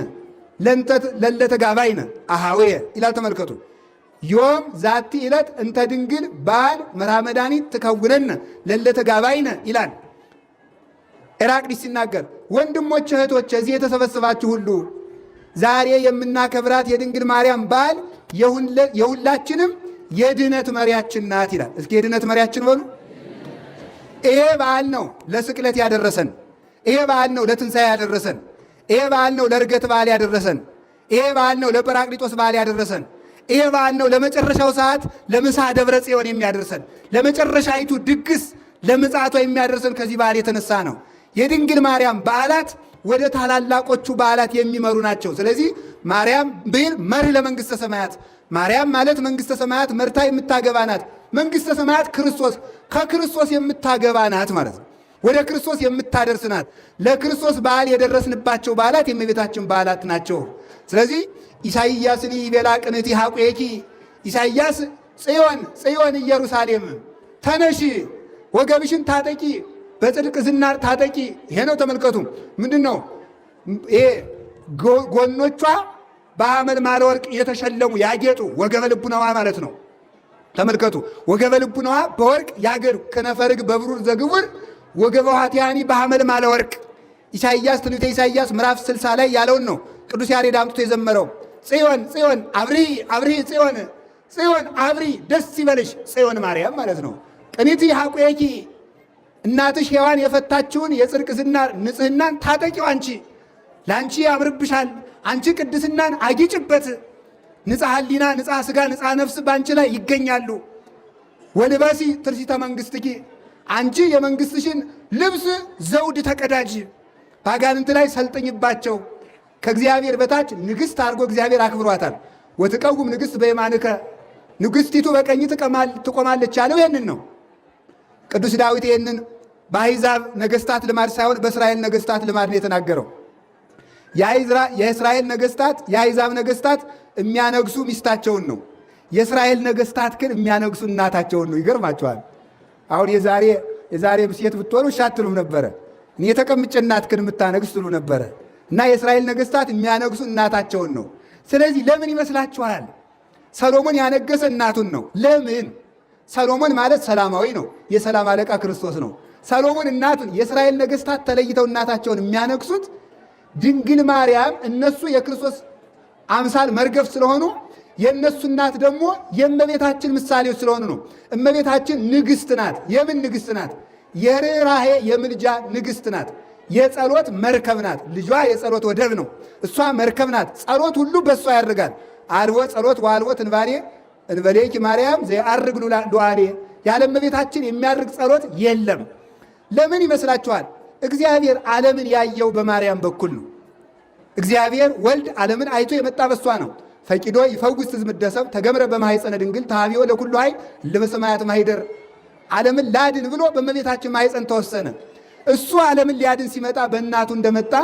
ለለተ ጋባይነ አሃዌ ይላል። ተመልከቱ። ዮም ዛቲ ዕለት እንተ ድንግል በዓል መርሃ መድኃኒት ትከውነነ ለለተ ጋባይነ ይላል ኤራቅሊስ ሲናገር። ወንድሞች እህቶች፣ እዚህ የተሰበሰባችሁ ሁሉ ዛሬ የምናከብራት የድንግል ማርያም በዓል የሁላችንም የድነት መሪያችን ናት ይላል። እስኪ የድነት መሪያችን በሉ። ይሄ በዓል ነው ለስቅለት ያደረሰን። ይሄ በዓል ነው ለትንሣኤ ያደረሰን። ይሄ በዓል ነው ለዕርገት በዓል ያደረሰን። ይሄ በዓል ነው ለጰራቅሊጦስ በዓል ያደረሰን። ይሄ በዓል ነው ለመጨረሻው ሰዓት ለምሳ ደብረ ጽዮን የሚያደርሰን፣ ለመጨረሻይቱ ድግስ ለምጽአቷ የሚያደርሰን ከዚህ በዓል የተነሳ ነው። የድንግል ማርያም በዓላት ወደ ታላላቆቹ በዓላት የሚመሩ ናቸው። ስለዚህ ማርያም ብሂል መርህ ለመንግሥተ ሰማያት። ማርያም ማለት መንግሥተ ሰማያት መርታ የምታገባ ናት። መንግሥተ ሰማያት ክርስቶስ ከክርስቶስ የምታገባ ናት ማለት ነው። ወደ ክርስቶስ የምታደርስ ናት። ለክርስቶስ በዓል የደረስንባቸው በዓላት የእመቤታችን በዓላት ናቸው። ስለዚህ ኢሳይያስን ይቤላ ቅንእቲ ሐቁኪ፣ ኢሳይያስ ጽዮን ኢየሩሳሌም ተነሺ፣ ወገብሽን ታጠቂ፣ በጽድቅ ዝናር ታጠቂ። ይሄ ነው። ተመልከቱ። ምንድን ነው ይሄ? ጎኖቿ በሐመልማለ ወርቅ የተሸለሙ ያጌጡ ወገበ ልቡናዋ ማለት ነው። ተመልከቱ። ወገበ ልቡናዋ በወርቅ ያገሩ ከነፈርግ በብሩር ዘግቡር ወገበ ኃጢያኒ በሐመልማለ ወርቅ። ኢሳይያስ ትንቢተ ኢሳይያስ ምዕራፍ 60 ላይ ያለውን ነው ቅዱስ ያሬድ አምጥቶ የዘመረው። ጽዮን ጽዮን አብሪ አብሪ፣ ጽዮን ጽዮን አብሪ፣ ደስ ይበልሽ ጽዮን ማርያም ማለት ነው። ቅንእቲ ሐቁኪ፣ እናትሽ ሔዋን የፈታችውን የጽድቅ ዝናር ንጽሕናን ታጠቂው አንቺ። ለአንቺ ያምርብሻል፣ አንቺ ቅድስናን አጊጭበት። ንጽሐ ሕሊና፣ ንጽሐ ሥጋ፣ ንጽሐ ነፍስ በአንቺ ላይ ይገኛሉ። ወልበሲ ትርሲተ መንግሥትኪ፣ አንቺ የመንግሥትሽን ልብስ ዘውድ ተቀዳጅ። በአጋንንት ላይ ሰልጥኝባቸው። ከእግዚአብሔር በታች ንግሥት አድርጎ እግዚአብሔር አክብሯታል። ወትቀውም ንግሥት በየማንከ፣ ንግሥቲቱ በቀኝ ትቆማለች ያለው ይህንን ነው። ቅዱስ ዳዊት ይህንን በአሕዛብ ነገሥታት ልማድ ሳይሆን በእስራኤል ነገሥታት ልማድ ነው የተናገረው። የእስራኤል ነገሥታት የአሕዛብ ነገሥታት የሚያነግሱ ሚስታቸውን ነው። የእስራኤል ነገሥታት ግን የሚያነግሱ እናታቸውን ነው። ይገርማቸዋል። አሁን የዛሬ ሴት ብትሆኑ እሺ አትሉም ነበረ። እኔ የተቀምጬ እናትህን የምታነግስ ትሉ ነበረ። እና የእስራኤል ነገሥታት የሚያነግሱ እናታቸውን ነው። ስለዚህ ለምን ይመስላችኋል? ሰሎሞን ያነገሰ እናቱን ነው። ለምን? ሰሎሞን ማለት ሰላማዊ ነው። የሰላም አለቃ ክርስቶስ ነው። ሰሎሞን እናቱን፣ የእስራኤል ነገሥታት ተለይተው እናታቸውን የሚያነግሱት ድንግል ማርያም እነሱ የክርስቶስ አምሳል መርገፍ ስለሆኑ የእነሱ እናት ደግሞ የእመቤታችን ምሳሌዎች ስለሆኑ ነው። እመቤታችን ንግሥት ናት። የምን ንግሥት ናት? የርኅራኄ የምልጃ ንግሥት ናት። የጸሎት መርከብ ናት። ልጇ የጸሎት ወደብ ነው። እሷ መርከብ ናት። ጸሎት ሁሉ በእሷ ያደርጋል። አልቦ ጸሎት ወአልቦ ትንባሬ እንበሌኪ ማርያም ዘየዐርግ ዱዓሬ። ያለ እመቤታችን የሚያደርግ ጸሎት የለም። ለምን ይመስላችኋል? እግዚአብሔር ዓለምን ያየው በማርያም በኩል ነው። እግዚአብሔር ወልድ ዓለምን አይቶ የመጣ በሷ ነው። ፈቂዶ ይፈውስ ትዝምደሰብ ተገምረ በማኅፀነ ድንግል ተሃቢዮ ለኩሉ ኃይል ለበሰማያት ማኅደር። ዓለምን ላድን ብሎ በእመቤታችን ማኅፀን ተወሰነ። እሱ ዓለምን ሊያድን ሲመጣ በእናቱ እንደመጣ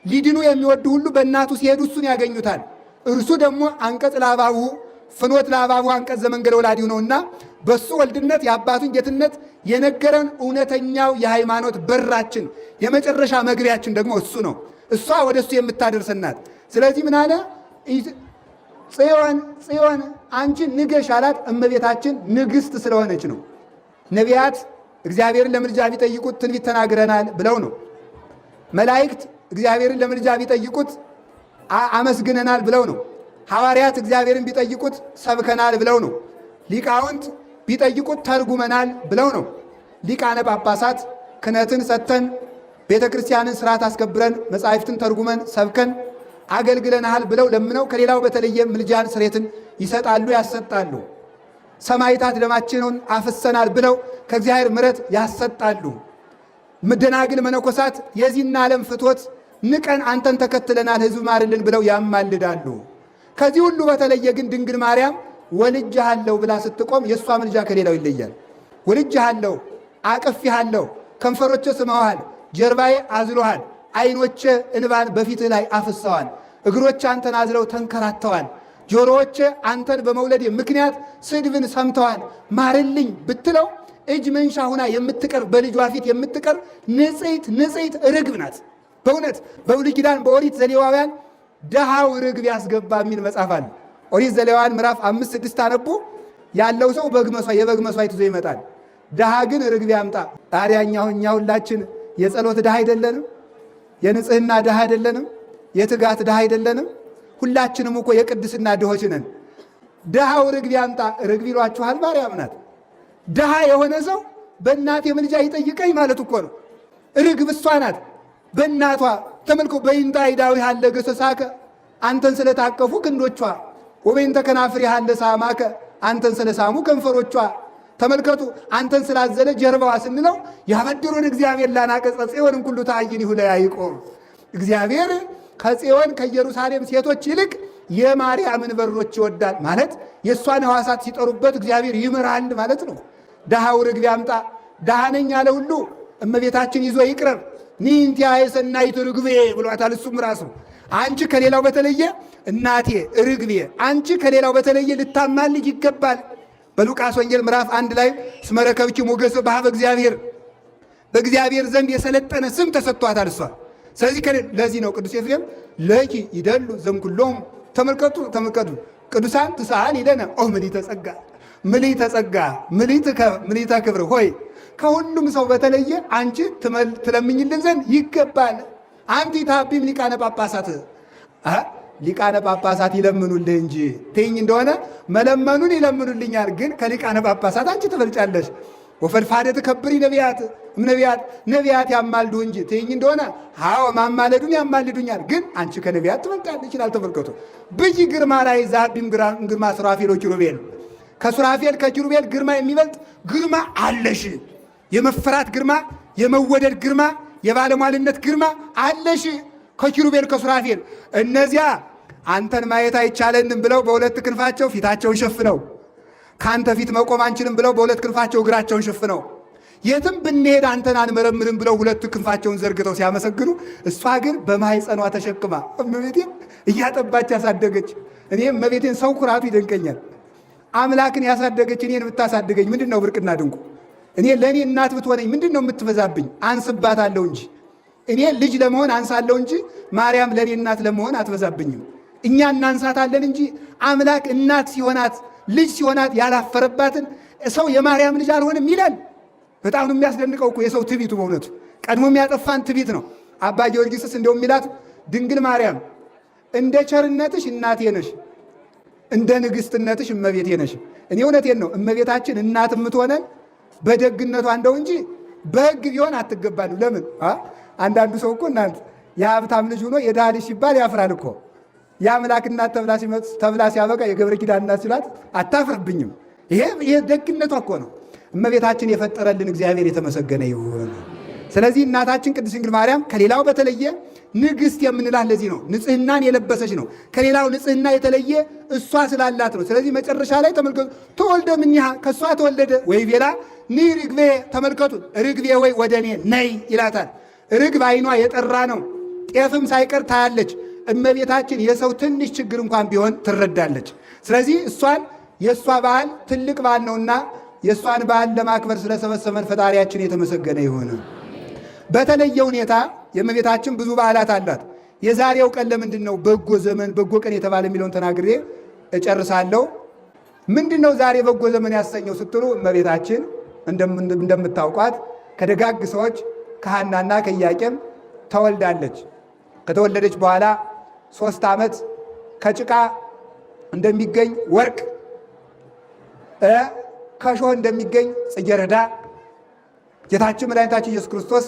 ሊድኑ የሚወዱ ሁሉ በእናቱ ሲሄዱ እሱን ያገኙታል። እርሱ ደግሞ አንቀጽ ላባሁ ፍኖት ለአባቡ አንቀጸ መንገደ ወላዲሁ ነውና በሱ ወልድነት የአባቱን ጌትነት የነገረን እውነተኛው የሃይማኖት በራችን የመጨረሻ መግቢያችን ደግሞ እሱ ነው። እሷ ወደ እሱ የምታደርሰናት። ስለዚህ ምን አለ? ጽዮን አንቺ ንገሽ አላት። እመቤታችን ንግሥት ስለሆነች ነው። ነቢያት እግዚአብሔርን ለምልጃ ቢጠይቁት ትንቢት ተናግረናል ብለው ነው። መላእክት እግዚአብሔርን ለምልጃ ቢጠይቁት አመስግነናል ብለው ነው። ሐዋርያት እግዚአብሔርን ቢጠይቁት ሰብከናል ብለው ነው። ሊቃውንት ቢጠይቁት ተርጉመናል ብለው ነው። ሊቃነ ጳጳሳት ክህነትን ሰጥተን ቤተ ክርስቲያንን ስርዓት አስከብረን መጻሕፍትን ተርጉመን ሰብከን አገልግለናል ብለው ለምነው ከሌላው በተለየ ምልጃን ስሬትን ይሰጣሉ፣ ያሰጣሉ። ሰማዕታት ደማችንን አፍሰናል ብለው ከእግዚአብሔር ምሕረት ያሰጣሉ። ደናግል መነኮሳት የዚህን ዓለም ፍትወት ንቀን አንተን ተከትለናል ሕዝብ ማርልን ብለው ያማልዳሉ። ከዚህ ሁሉ በተለየ ግን ድንግል ማርያም ወልጄሃለሁ ብላ ስትቆም የእሷ ምልጃ ከሌላው ይለያል። ወልጄሃለሁ፣ አቅፌሃለሁ፣ ከንፈሮቼ ስመዋል፣ ጀርባዬ አዝሎሃል፣ ዓይኖቼ እንባን በፊትህ ላይ አፍሰዋል፣ እግሮቼ አንተን አዝለው ተንከራተዋል፣ ጆሮዎቼ አንተን በመውለድ ምክንያት ስድብን ሰምተዋል፣ ማርልኝ ብትለው እጅ መንሻ ሁና የምትቀር በልጇ ፊት የምትቀር ንጽሕት ርግብ ናት። በእውነት በብሉይ ኪዳን በኦሪት ዘሌዋውያን ድሃው ርግብ ያስገባ የሚል መጽሐፍ አለ። ኦሪት ዘሌዋውያን ምዕራፍ 5-6 አነቡ ያለው ሰው የበግ መስዋዕት ይዞ ይመጣል። ድሃ ግን ርግብ ያምጣ። ታዲያ እኛ ሁላችን የጸሎት ድሃ አይደለንም? የንጽህና ድሃ አይደለንም? የትጋት ድሃ አይደለንም? ሁላችንም እኮ የቅድስና ድሆች ነን። ድሃው ርግብ ያምጣ። ርግብ ይሏችኋል፣ ማርያም ናት። ድሃ የሆነ ሰው በእናቴ ምልጃ ይጠይቀኝ ማለት እኮ ነው። ርግብ እሷ ናት። በእናቷ ተመልኮ በይንታ አይዳዊ ያለ ገሰሳከ አንተን ስለታቀፉ ክንዶቿ ወበይንተ ከናፍር ያለ ሳማከ አንተን ስለሳሙ ከንፈሮቿ ተመልከቱ። አንተን ስላዘለ ጀርባዋ ስንለው ያበድሩን እግዚአብሔር ላናቀጸ ጽዮን እንኩሉ ታይን ይሁለ ያይቆም እግዚአብሔር ከጽዮን ከኢየሩሳሌም ሴቶች ይልቅ የማርያምን በሮች ይወዳል ማለት የእሷን ሕዋሳት ሲጠሩበት እግዚአብሔር ይምራል ማለት ነው። ድሃው ርግብ ያምጣ። ድሃ ነኝ ያለ ሁሉ እመቤታችን ይዞ ይቅረብ። ኒንቲያ የሰናይት ርግቤ ብሏታል። እሱም ራሱ አንቺ ከሌላው በተለየ እናቴ ርግቤ፣ አንቺ ከሌላው በተለየ ልታማልጅ ይገባል። በሉቃስ ወንጌል ምዕራፍ 1 ላይ እስመ ረከብኪ ሞገሰ በኀበ እግዚአብሔር፣ በእግዚአብሔር ዘንድ የሰለጠነ ስም ተሰጥቷታል እሷ። ስለዚህ ለዚህ ነው ቅዱስ ኤፍሬም ለኪ ይደሉ ዘምኩሎም። ተመልከቱ ቅዱሳን ትስአል ይለነ ኦ ምልዕተ ጸጋ ምልዕተ ጸጋ ምልዕተ ክብር ሆይ ከሁሉም ሰው በተለየ አንቺ ትለምኝልን ዘንድ ይገባል። አንቲ ታቢም ሊቃነ ጳጳሳት ሊቃነ ጳጳሳት ይለምኑልህ እንጂ ትይኝ እንደሆነ መለመኑን ይለምኑልኛል፣ ግን ከሊቃነ ጳጳሳት አንቺ ትበልጫለሽ። ወፈልፋደ ትከብሪ ነቢያት ያማልዱ እንጂ ትይኝ እንደሆነ አዎ ማማለዱን ያማልዱኛል፣ ግን አንቺ ከነቢያት ትበልጫለሽ ይችላል። ተመልከቱ ብይ ግርማ ላይ ዛቢም ግርማ ሱራፌል ወኪሩቤል፣ ከሱራፌል ከኪሩቤል ግርማ የሚበልጥ ግርማ አለሽ። የመፈራት ግርማ፣ የመወደድ ግርማ፣ የባለሟልነት ግርማ አለሽ ከኪሩቤል ከሱራፌል። እነዚያ አንተን ማየት አይቻለንም ብለው በሁለት ክንፋቸው ፊታቸውን ሸፍነው ከአንተ ፊት መቆም አንችልም ብለው በሁለት ክንፋቸው እግራቸውን ሸፍነው የትም ብንሄድ አንተን አንመረምርም ብለው ሁለት ክንፋቸውን ዘርግተው ሲያመሰግኑ፣ እሷ ግን በማኅፀኗ ተሸክማ እመቤቴን እያጠባች ያሳደገች። እኔም እመቤቴን ሰው ኩራቱ ይደንቀኛል። አምላክን ያሳደገች እኔን ብታሳድገኝ ምንድን ነው ብርቅና ድንቁ? እኔ ለእኔ እናት ብትሆነኝ ምንድን ነው የምትበዛብኝ? አንስባታለሁ እንጂ እኔ ልጅ ለመሆን አንሳለሁ እንጂ ማርያም ለእኔ እናት ለመሆን አትበዛብኝም። እኛ እናንሳታለን እንጂ አምላክ እናት ሲሆናት ልጅ ሲሆናት ያላፈረባትን ሰው የማርያም ልጅ አልሆንም ይላል። በጣም ነው የሚያስደንቀው እኮ የሰው ትቢቱ። በእውነቱ ቀድሞ የሚያጠፋን ትቢት ነው። አባ ጊዮርጊስስ እንደው የሚላት ድንግል ማርያም እንደ ቸርነትሽ እናቴ ነሽ፣ እንደ ንግሥትነትሽ እመቤቴ ነሽ። እኔ እውነቴን ነው። እመቤታችን እናት የምትሆነን በደግነቷ እንደው እንጂ በሕግ ቢሆን አትገባሉ። ለምን አንዳንዱ ሰው እኮ እናንተ የሀብታም ልጅ ሆኖ የድሃ ልጅ ሲባል ያፍራል እኮ። የአምላክ እናት ተብላ ሲያበቃ የገብረ ኪዳን እናት ሲላት አታፍርብኝም። ይሄ ደግነቷ እኮ ነው። እመቤታችን የፈጠረልን እግዚአብሔር የተመሰገነ ይሁን። ስለዚህ እናታችን ቅድስት ድንግል ማርያም ከሌላው በተለየ ንግሥት የምንላት ለዚህ ነው። ንጽሕናን የለበሰች ነው። ከሌላው ንጽሕና የተለየ እሷ ስላላት ነው። ስለዚህ መጨረሻ ላይ ተመልከቱ፣ ተወልደ እምኔሃ ከእሷ ተወለደ ወይ ቤላ ኒ ርግቤ። ተመልከቱ ርግቤ ወይ ወደ እኔ ነይ ይላታል። ርግብ ዓይኗ የጠራ ነው። ጤፍም ሳይቀር ታያለች። እመቤታችን የሰው ትንሽ ችግር እንኳን ቢሆን ትረዳለች። ስለዚህ እሷን የእሷ በዓል ትልቅ በዓል ነውና የእሷን በዓል ለማክበር ስለሰበሰበን ፈጣሪያችን የተመሰገነ ይሁን። በተለየ ሁኔታ የእመቤታችን ብዙ በዓላት አላት። የዛሬው ቀን ለምንድን ነው በጎ ዘመን በጎ ቀን የተባለ የሚለውን ተናግሬ እጨርሳለሁ። ምንድን ነው ዛሬ በጎ ዘመን ያሰኘው ስትሉ እመቤታችን እንደምታውቋት ከደጋግ ሰዎች ከሐናና ከኢያቄም ተወልዳለች። ከተወለደች በኋላ 3 ዓመት ከጭቃ እንደሚገኝ ወርቅ ከሾህ እንደሚገኝ ጽጌረዳ ጌታችን መድኃኒታችን ኢየሱስ ክርስቶስ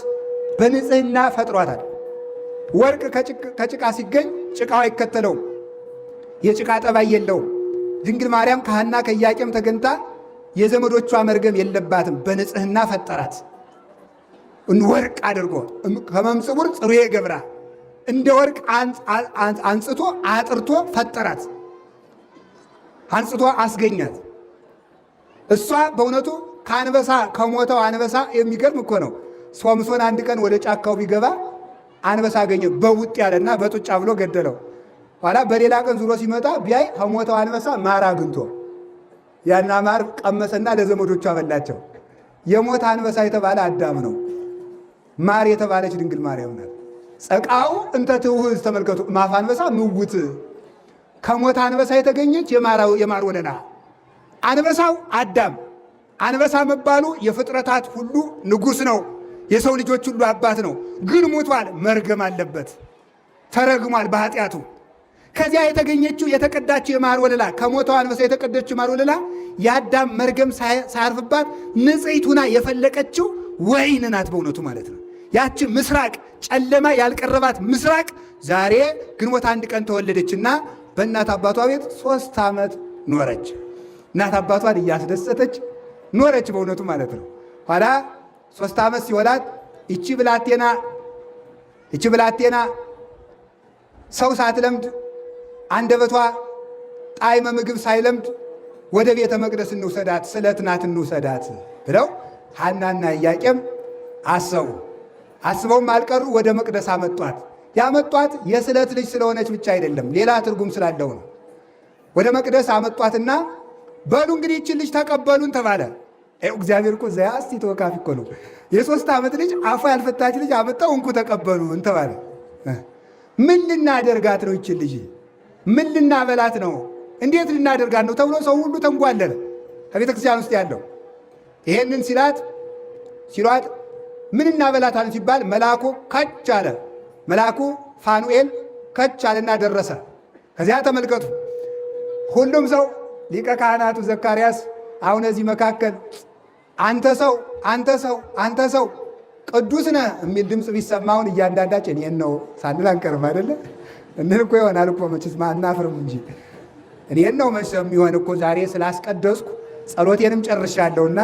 በንጽህና ፈጥሯታል። ወርቅ ከጭቃ ሲገኝ ጭቃው አይከተለውም፣ የጭቃ ጠባይ የለውም። ድንግል ማርያም ከሐና ከኢያቄም ተገኝታ የዘመዶቿ መርገም የለባትም። በንጽህና ፈጠራት። ወርቅ አድርጎ ከመምጽቡር ጽሩየ ገብራ እንደ ወርቅ አንጽቶ አጥርቶ ፈጠራት፣ አንጽቶ አስገኛት። እሷ በእውነቱ ከአንበሳ ከሞተው አንበሳ የሚገርም እኮ ነው። ሶምሶን አንድ ቀን ወደ ጫካው ቢገባ አንበሳ አገኘ። በውጥ ያለና በጡጫ ብሎ ገደለው። ኋላ በሌላ ቀን ዙሮ ሲመጣ ቢያይ ከሞተው አንበሳ ማር አግኝቶ ያና ማር ቀመሰና ለዘመዶቹ አበላቸው። የሞተ አንበሳ የተባለ አዳም ነው። ማር የተባለች ድንግል ማርያም ናት። ጸቃው እንተ ትውህዝ ተመልከቱ። ማፍ አንበሳ ምውት ከሞተ አንበሳ የተገኘች የማር ወለላ። አንበሳው አዳም አንበሳ መባሉ የፍጥረታት ሁሉ ንጉሥ ነው። የሰው ልጆች ሁሉ አባት ነው። ግን ሞቷል፣ መርገም አለበት፣ ተረግሟል በኃጢአቱ። ከዚያ የተገኘችው የተቀዳችው የማር ወለላ ከሞተው አንበሳ የተቀደችው የማር ወለላ የአዳም መርገም ሳያርፍባት ንጽሕት ሁና የፈለቀችው ወይን ናት በእውነቱ ማለት ነው። ያቺ ምስራቅ ጨለማ ያልቀረባት ምስራቅ ዛሬ ግንቦት 1 ቀን ተወለደችና በእናት አባቷ ቤት 3 ዓመት ኖረች። እናት አባቷን እያስደሰተች ኖረች በእውነቱ ማለት ነው። ኋላ 3 ዓመት ሲወላት ይቺ ብላቴና ሰው ሳትለምድ አንደበቷ ጣዕመ ምግብ ሳይለምድ ወደ ቤተ መቅደስ እንውሰዳት፣ ስለት ናት እንውሰዳት ብለው ሐናና ኢያቄም አስበውም አልቀሩ። ወደ መቅደስ አመጧት። ያመጧት የስለት ልጅ ስለሆነች ብቻ አይደለም፣ ሌላ ትርጉም ስላለው ነው። ወደ መቅደስ አመጧትና በሉ እንግዲህ ይችን ልጅ ተቀበሉን ተባለ። እግዚአብሔር እኮ ዘያ እስቲ ተወካፊ እኮ ነው። የ3 ዓመት ልጅ አፏ ያልፈታች ልጅ አመጣው እንኩ ተቀበሉን ተባለ። ምን ልናደርጋት ነው? ይችን ልጅ ምን ልናበላት ነው? እንዴት ልናደርጋት ነው ተብሎ ሰው ሁሉ ተንጓለለ ከቤተ ክርስቲያን ውስጥ ያለው። ይሄንን ሲሏት ምን እናበላታለን ሲባል መልአኩ ከች አለ። መልአኩ ፋኑኤል ከች አለና ደረሰ። ከዚያ ተመልከቱ ሁሉም ሰው ሊቀ ካህናቱ ዘካርያስ አሁን እዚህ መካከል አንተ ሰው ቅዱስ ነህ የሚል ድምፅ ቢሰማውን እያንዳንዳችን እኔን ነው ሳንል አንቀርም አይደለ? እንል እኮ ይሆናል እኮ መችስ አናፍርም እንጂ እኔን ነው መቼ የሚሆን እኮ ዛሬ ስላስቀደስኩ ጸሎቴንም ጨርሻለሁና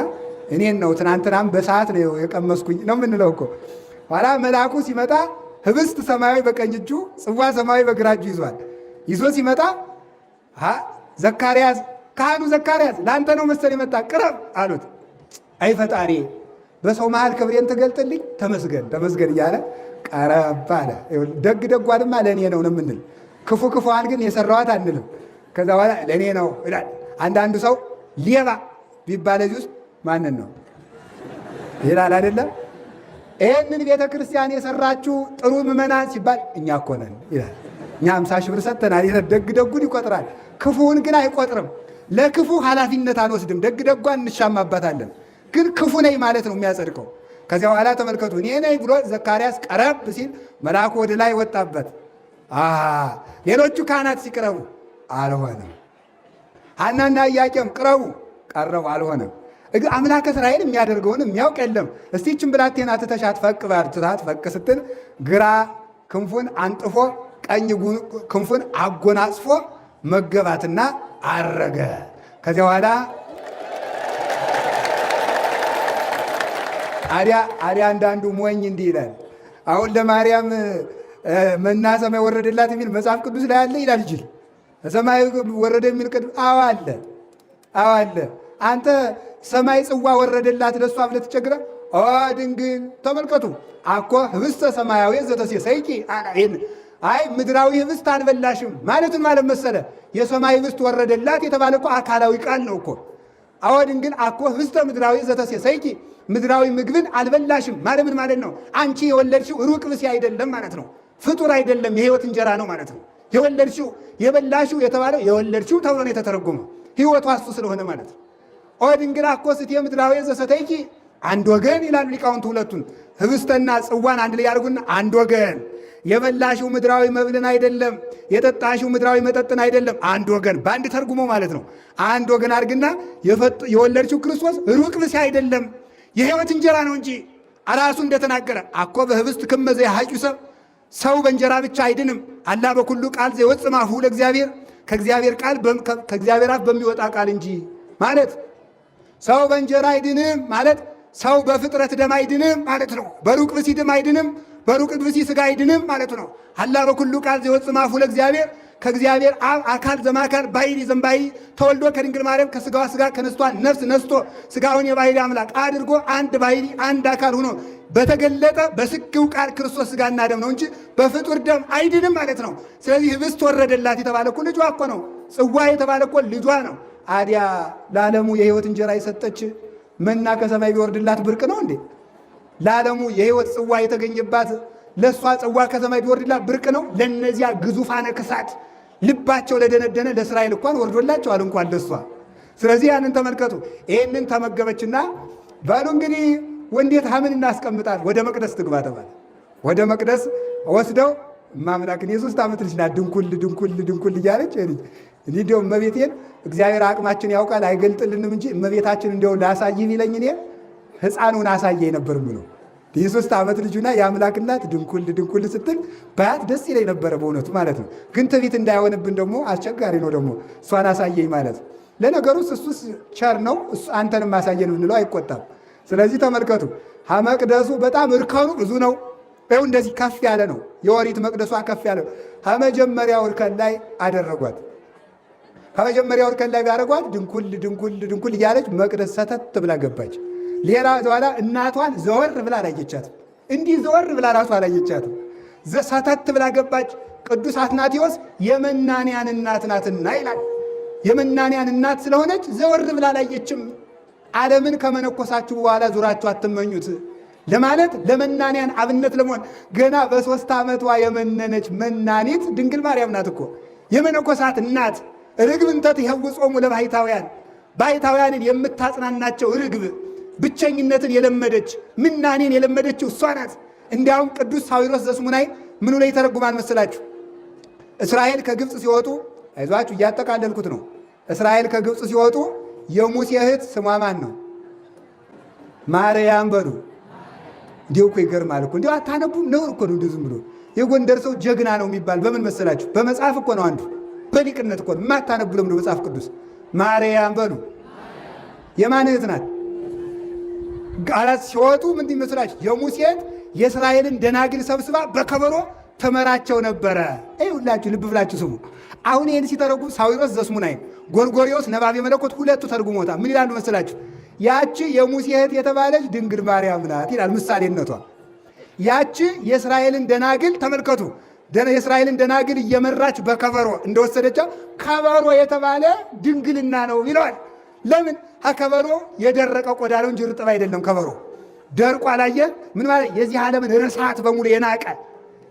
እኔን ነው ትናንትናም በሰዓት ነው የቀመስኩኝ ነው የምንለው እኮ። ኋላ መልአኩ ሲመጣ ህብስት ሰማያዊ በቀኝ እጁ ጽዋ ሰማያዊ በግራ እጁ ይዟል። ይዞ ሲመጣ ዘካርያስ ካህኑ ዘካርያስ ለአንተ ነው መሰል የመጣ ቅረብ አሉት። አይ ፈጣሪ በሰው መሃል ክብሬን ትገልጥልኝ፣ ተመስገን እያለ ቀረብ አለ። ደግ ደጓንማ ለእኔ ነው የምንል፣ ክፉ ክፉዋን ግን የሰራዋት አንልም። ከዛ በኋላ ለእኔ ነው ይላል። አንዳንዱ ሰው ሌባ ቢባል እዚህ ውስጥ ማንን ነው ይላል አይደለም? ይህንን ቤተ ክርስቲያን የሰራችሁ ጥሩ ምዕመናን ሲባል እኛ እኮ ነን ይላል። እኛ 50 ሺህ ብር ሰጥተናል። ደግ ደጉን ይቆጥራል፣ ክፉውን ግን አይቆጥርም። ለክፉ ኃላፊነት አንወስድም። ደግ ደጓን እንሻማባታለን፣ ግን ክፉ ነኝ ማለት ነው የሚያጸድቀው። ከዚያ በኋላ ተመልከቱ እኔ ነኝ ብሎ ዘካርያስ ቀረብ ሲል መልአኩ ወደ ላይ ወጣበት። ሌሎቹ ካህናት ሲቀረቡ አልሆነም። ሐናና ኢያቄም ቀረቡ አልሆነም። አምላከ እስራኤል የሚያደርገውን የሚያውቅ የለም። እስቲ ይህችን ብላቴና ትተሻት ፈቅ ባርትታት ፈቅ ስትል ግራ ክንፉን አንጥፎ ቀኝ ክንፉን አጎናጽፎ መገባትና አረገ። ከዚያ በኋላ አዲያ አንዳንዱ ሞኝ እንዲህ ይላል። አሁን ለማርያም መና ሰማይ ወረደላት የሚል መጽሐፍ ቅዱስ ላይ አለ ይላል። ጅል ሰማይ ወረደ የሚል ቅዱስ አለ። አንተ ሰማይ ጽዋ ወረደላት ለሷ ብለህ ትቸግረህ ድንግል ተመልከቱ አኮ ህብስተ ሰማያዊ ዘተሴሰይኪ አይ ምድራዊ ህብስት አልበላሽም ማለቱን ማለት መሰለ። የሰማይ ህብስት ወረደላት የተባለ እኮ አካላዊ ቃል ነው እኮ። አዎ ድንግል አኮ ህብስተ ምድራዊ ዘተሴሰይኪ፣ ምድራዊ ምግብን አልበላሽም ማለት ምን ማለት ነው? አንቺ የወለድሽው ሩቅ ብእሲ አይደለም ማለት ነው። ፍጡር አይደለም፣ የህይወት እንጀራ ነው ማለት ነው። የወለድሽው የበላሽው የተባለው የወለድሽው ተብሎ ነው የተተረጎመው፣ ህይወቷ እሱ ስለሆነ ማለት ነው። ኦ ድንግል አኮ ስትየ ምድራዊ ዘሰተይኪ፣ አንድ ወገን ይላሉ ሊቃውንቱ። ሁለቱን ህብስትና ጽዋን አንድ ላይ ያደርጉና አንድ ወገን። የበላሽው ምድራዊ መብልን አይደለም፣ የጠጣሽው ምድራዊ መጠጥን አይደለም። አንድ ወገን በአንድ ተርጉሞ ማለት ነው። አንድ ወገን አድርግና የወለድሽው ክርስቶስ ሩቅ ብእሲ አይደለም፣ የህይወት እንጀራ ነው እንጂ ራሱ እንደተናገረ አኮ በህብስት ክመ ዘይሃጩ ሰብ፣ ሰው በእንጀራ ብቻ አይድንም፣ አላ በኩሉ ቃል ዘይወፅእ እምአፉሁ ለእግዚአብሔር፣ ከእግዚአብሔር ቃል ከእግዚአብሔር አፍ በሚወጣ ቃል እንጂ ማለት። ሰው በእንጀራ አይድንም ማለት ሰው በፍጥረት ደም አይድንም ማለት ነው። በሩቅ ብእሲ ደም አይድንም፣ በሩቅ ብእሲ ሥጋ አይድንም ማለት ነው። አላ በኩሉ ቃል ዘይወፅእ እምአፉሁ ለእግዚአብሔር፣ ከእግዚአብሔር አብ አካል ዘማካል ባሕርይ ዘእምባሕርይ ተወልዶ ከድንግል ማርያም ከሥጋዋ ሥጋ ከነፍሷ ነፍስ ነስቶ ሥጋውን የባሕርይ አምላክ አድርጎ አንድ ባሕርይ አንድ አካል ሆኖ በተገለጠ በስግው ቃል ክርስቶስ ሥጋና ደም ነው እንጂ በፍጡር ደም አይድንም ማለት ነው። ስለዚህ ህብስት ወረደላት የተባለ እኮ ልጇ እኮ ነው። ጽዋ የተባለ እኮ ልጇ ነው። አዲያ ለዓለሙ የህይወት እንጀራ የሰጠች መና ከሰማይ ቢወርድላት ብርቅ ነው እንዴ? ለዓለሙ የህይወት ጽዋ የተገኘባት ለእሷ ጽዋ ከሰማይ ቢወርድላት ብርቅ ነው? ለእነዚያ ግዙፋነ ክሳት ልባቸው ለደነደነ ለእስራኤል እንኳን ወርዶላቸዋል እንኳን ለእሷ። ስለዚህ ያንን ተመልከቱ። ይህንን ተመገበችና በሉ እንግዲህ ወንዴት ሐምን እናስቀምጣት ወደ መቅደስ ትግባ ተባለ። ወደ መቅደስ ወስደው ማምላክን የ3 ዓመት ልጅ ናት። ድንኩል ድንኩል ድንኩል እያለች እኔ እንዲያው እመቤቴን እግዚአብሔር አቅማችን ያውቃል አይገልጥልንም እንጂ እመቤታችን እንዲያው ላሳይ ቢለኝ እኔ ሕፃኑን አሳየኝ ነበር ብሎ የ3 ዓመት ልጁና የአምላክ እናት ድንኩል ድንኩል ስትል ባያት ደስ ይለኝ ነበረ በእውነቱ ማለት ነው። ግን ትዕቢት እንዳይሆንብን ደግሞ አስቸጋሪ ነው ደግሞ እሷን አሳየኝ ማለት። ለነገሩስ እሱስ ቸር ነው፣ አንተንም ማሳየን ብንለው አይቆጣም። ስለዚህ ተመልከቱ፣ መቅደሱ በጣም እርከኑ ብዙ ነው። ይኸው እንደዚህ ከፍ ያለ ነው። የኦሪት መቅደሷ ከፍ ያለ ነው። ከመጀመሪያው እርከን ላይ አደረጓት። ከመጀመሪያው እርከን ላይ ቢያደርጓት ድንኩል ድንኩል ድንኩል እያለች መቅደስ ሰተት ብላ ገባች። ሌላ በኋላ እናቷን ዘወር ብላ አላየቻትም። እንዲህ ዘወር ብላ ራሱ አላየቻትም። ሰተት ብላ ገባች። ቅዱስ አትናቴዎስ የመናንያን እናት ናትና ይላል። የመናንያን እናት ስለሆነች ዘወር ብላ አላየችም። ዓለምን ከመነኮሳችሁ በኋላ ዙራችሁ አትመኙት ለማለት ለመናንያን አብነት ለመሆን ገና በ3 ዓመቷ የመነነች መናኒት ድንግል ማርያም ናት እኮ የመነኮሳት እናት። ርግብ እንተ ትኄውጾሙ ለባሕታውያን፣ ባሕታውያንን የምታጽናናቸው ርግብ፣ ብቸኝነትን የለመደች ምናኔን የለመደችው እሷ ናት። እንዲያውም ቅዱስ ሳዊሮስ ዘስሙናይ ምኑ ላይ ተረጉማን መስላችሁ? እስራኤል ከግብፅ ሲወጡ፣ አይዟችሁ እያጠቃለልኩት ነው። እስራኤል ከግብፅ ሲወጡ የሙሴ እህት ስሟ ማን ነው? ማርያም በሉ። እንዲሁ እኮ ይገርማል እኮ እንዲሁ አታነቡም? ነውር እኮ ነው። እንዲሁ ዝም ብሎ የጎንደር ሰው ጀግና ነው የሚባል በምን መሰላችሁ? በመጽሐፍ እኮ ነው አንዱ፣ በሊቅነት እኮ ነው። የማታነቡ ለምዶ መጽሐፍ ቅዱስ ማርያም በሉ። የማን እህት ናት? ቃላት ሲወጡ ምን ይመስላችሁ? የሙሴ እህት የእስራኤልን ደናግል ሰብስባ በከበሮ ትመራቸው ነበረ። ሁላችሁ ልብ ብላችሁ ስሙ። አሁን ይህን ሲተረጉም ሳዊሮስ ዘስሙናይ፣ ጎርጎርዮስ ነባቤ መለኮት ሁለቱ ተርጉሞታል። ምን ይላሉ መሰላችሁ? ያቺ የሙሴ እህት የተባለች ድንግል ማርያም ናት ይላል ምሳሌነቷ። ያቺ የእስራኤልን ደናግል ተመልከቱ፣ የእስራኤልን ደናግል እየመራች በከበሮ እንደወሰደቻው ከበሮ የተባለ ድንግልና ነው ይለዋል። ለምን? ከበሮ የደረቀ ቆዳ ነው እንጂ ርጥብ አይደለም። ከበሮ ደርቆ አላየ ምን ማለት? የዚህ ዓለምን ርሳት በሙሉ የናቀ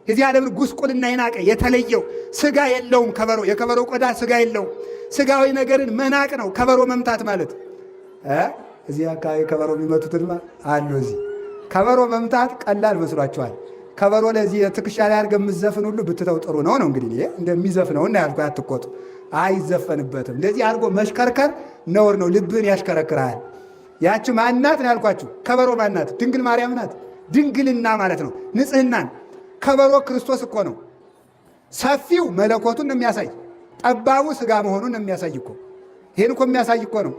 የዚህ ዓለምን ጉስቁልና የናቀ የተለየው ስጋ የለውም ከበሮ። የከበሮ ቆዳ ስጋ የለውም። ስጋዊ ነገርን መናቅ ነው ከበሮ መምታት ማለት። እዚህ አካባቢ ከበሮ የሚመቱትማ አሉ። እዚህ ከበሮ መምታት ቀላል መስሏቸዋል። ከበሮ ለዚህ ትከሻ ላይ አድርገህ የምትዘፍን ሁሉ ብትተው ጥሩ ነው ነው እንግዲህ እንደሚዘፍነው እና ያልኩ አትቆጡ። አይዘፈንበትም። እንደዚህ አድርጎ መሽከርከር ነውር ነው። ልብን ያሽከረክራል። ያቺ ማናት ነው ያልኳችሁ? ከበሮ ማናት? ድንግል ማርያም ናት። ድንግልና ማለት ነው ንጽህናን። ከበሮ ክርስቶስ እኮ ነው። ሰፊው መለኮቱን ነው የሚያሳይ፣ ጠባቡ ስጋ መሆኑን ነው የሚያሳይ እኮ። ይህን እኮ የሚያሳይ እኮ ነው።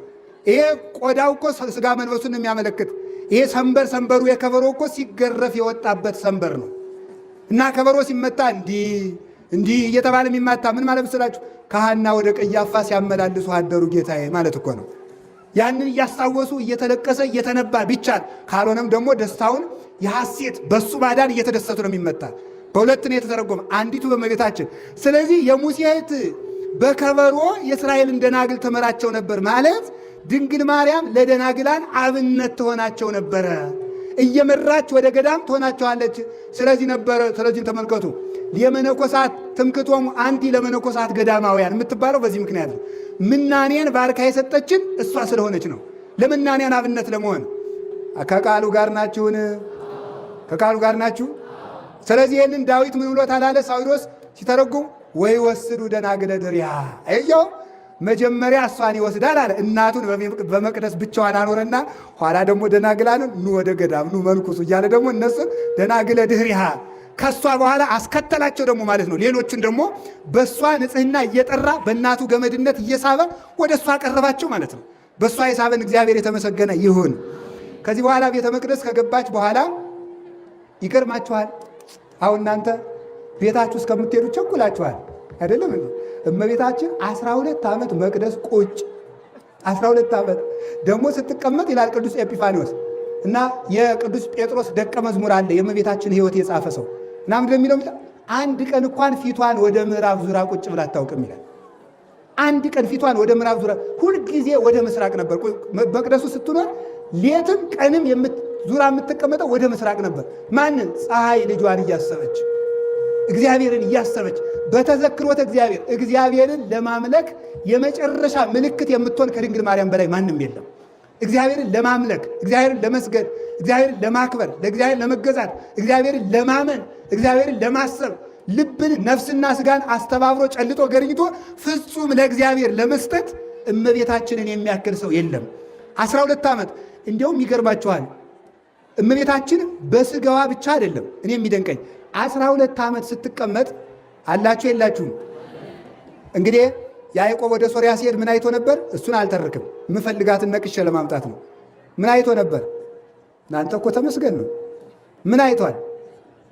ይሄ ቆዳው እኮ ስጋ መልበሱን ነው የሚያመለክት። ይሄ ሰንበሩ የከበሮ እኮ ሲገረፍ የወጣበት ሰንበር ነው። እና ከበሮ ሲመታ እንዲህ እየተባለ የሚማታ ምን ማለት መስላችሁ? ከሐና ወደ ቀያፋ ሲያመላልሱ አደሩ ጌታዬ ማለት እኮ ነው። ያንን እያስታወሱ እየተለቀሰ እየተነባ ቢቻል፣ ካልሆነም ደግሞ ደስታውን የሐሴት በሱ ማዳን እየተደሰቱ ነው የሚመታ። በሁለት ነው የተተረጎመ፣ አንዲቱ በእመቤታችን። ስለዚህ የሙሴ እህት በከበሮ የእስራኤልን ደናግል ትመራቸው ነበር ማለት ድንግል ማርያም ለደናግላን አብነት ትሆናቸው ነበረ። እየመራች ወደ ገዳም ትሆናቸዋለች። ስለዚህ ተመልከቱ፣ የመነኮሳት ትምክቶሙ አንቲ ለመነኮሳት ገዳማውያን የምትባለው በዚህ ምክንያት ነው። ምናኔን ባርካ የሰጠችን እሷ ስለሆነች ነው። ለምናኔያን አብነት ለመሆን ከቃሉ ጋር ናችሁን? ከቃሉ ጋር ናችሁ? ስለዚህ ይህንን ዳዊት ምን ብሎታል አለ ሳዊሮስ ሲተረጉም፣ ወይ ወስዱ ደናግለ ድሪያ። አየው መጀመሪያ እሷን ይወስዳል አለ። እናቱን በመቅደስ ብቻዋን አኖረና ኋላ ደግሞ ደናግላንን ኑ ወደ ገዳም ኑ መንኩሱ እያለ ደግሞ እነሱን ደናግለ ድህሪሃ ከእሷ በኋላ አስከተላቸው ደግሞ ማለት ነው። ሌሎችን ደግሞ በእሷ ንጽሕና እየጠራ በእናቱ ገመድነት እየሳበ ወደ እሷ አቀረባቸው ማለት ነው። በእሷ የሳበን እግዚአብሔር የተመሰገነ ይሁን። ከዚህ በኋላ ቤተ መቅደስ ከገባች በኋላ ይገርማችኋል። አሁን እናንተ ቤታችሁ እስከምትሄዱ ቸኩላችኋል አይደለም? እመቤታችን 12 ዓመት መቅደስ ቁጭ 12 ዓመት ደግሞ ስትቀመጥ ይላል ቅዱስ ኤጲፋኒዎስ እና የቅዱስ ጴጥሮስ ደቀ መዝሙር አለ የእመቤታችን ሕይወት የጻፈ ሰው እና ምንድን የሚለው አንድ ቀን እንኳን ፊቷን ወደ ምዕራብ ዙራ ቁጭ ብላ አታውቅም ይላል። አንድ ቀን ፊቷን ወደ ምዕራብ ዙራ፣ ሁልጊዜ ወደ ምስራቅ ነበር። መቅደሱ ስትኖር ሌትም ቀንም ዙራ የምትቀመጠው ወደ ምስራቅ ነበር። ማንን? ፀሐይ ልጇን እያሰበች እግዚአብሔርን እያሰበች በተዘክሮተ እግዚአብሔርን ለማምለክ የመጨረሻ ምልክት የምትሆን ከድንግል ማርያም በላይ ማንም የለም። እግዚአብሔርን ለማምለክ፣ እግዚአብሔርን ለመስገድ፣ እግዚአብሔርን ለማክበር፣ ለእግዚአብሔር ለመገዛት፣ እግዚአብሔርን ለማመን፣ እግዚአብሔርን ለማሰብ ልብን ነፍስና ስጋን አስተባብሮ ጨልጦ ገርኝቶ ፍጹም ለእግዚአብሔር ለመስጠት እመቤታችንን የሚያክል ሰው የለም። 12 ዓመት እንዲያውም ይገርማችኋል። እመቤታችን በስጋዋ ብቻ አይደለም እኔ የሚደንቀኝ 12 ዓመት ስትቀመጥ አላችሁ የላችሁም? እንግዲህ ያዕቆብ ወደ ሶርያ ሲሄድ ምን አይቶ ነበር? እሱን አልተርክም፣ የምፈልጋትን ነቅሼ ለማምጣት ነው። ምን አይቶ ነበር? እናንተ እኮ ተመስገን ነው። ምን አይቷል?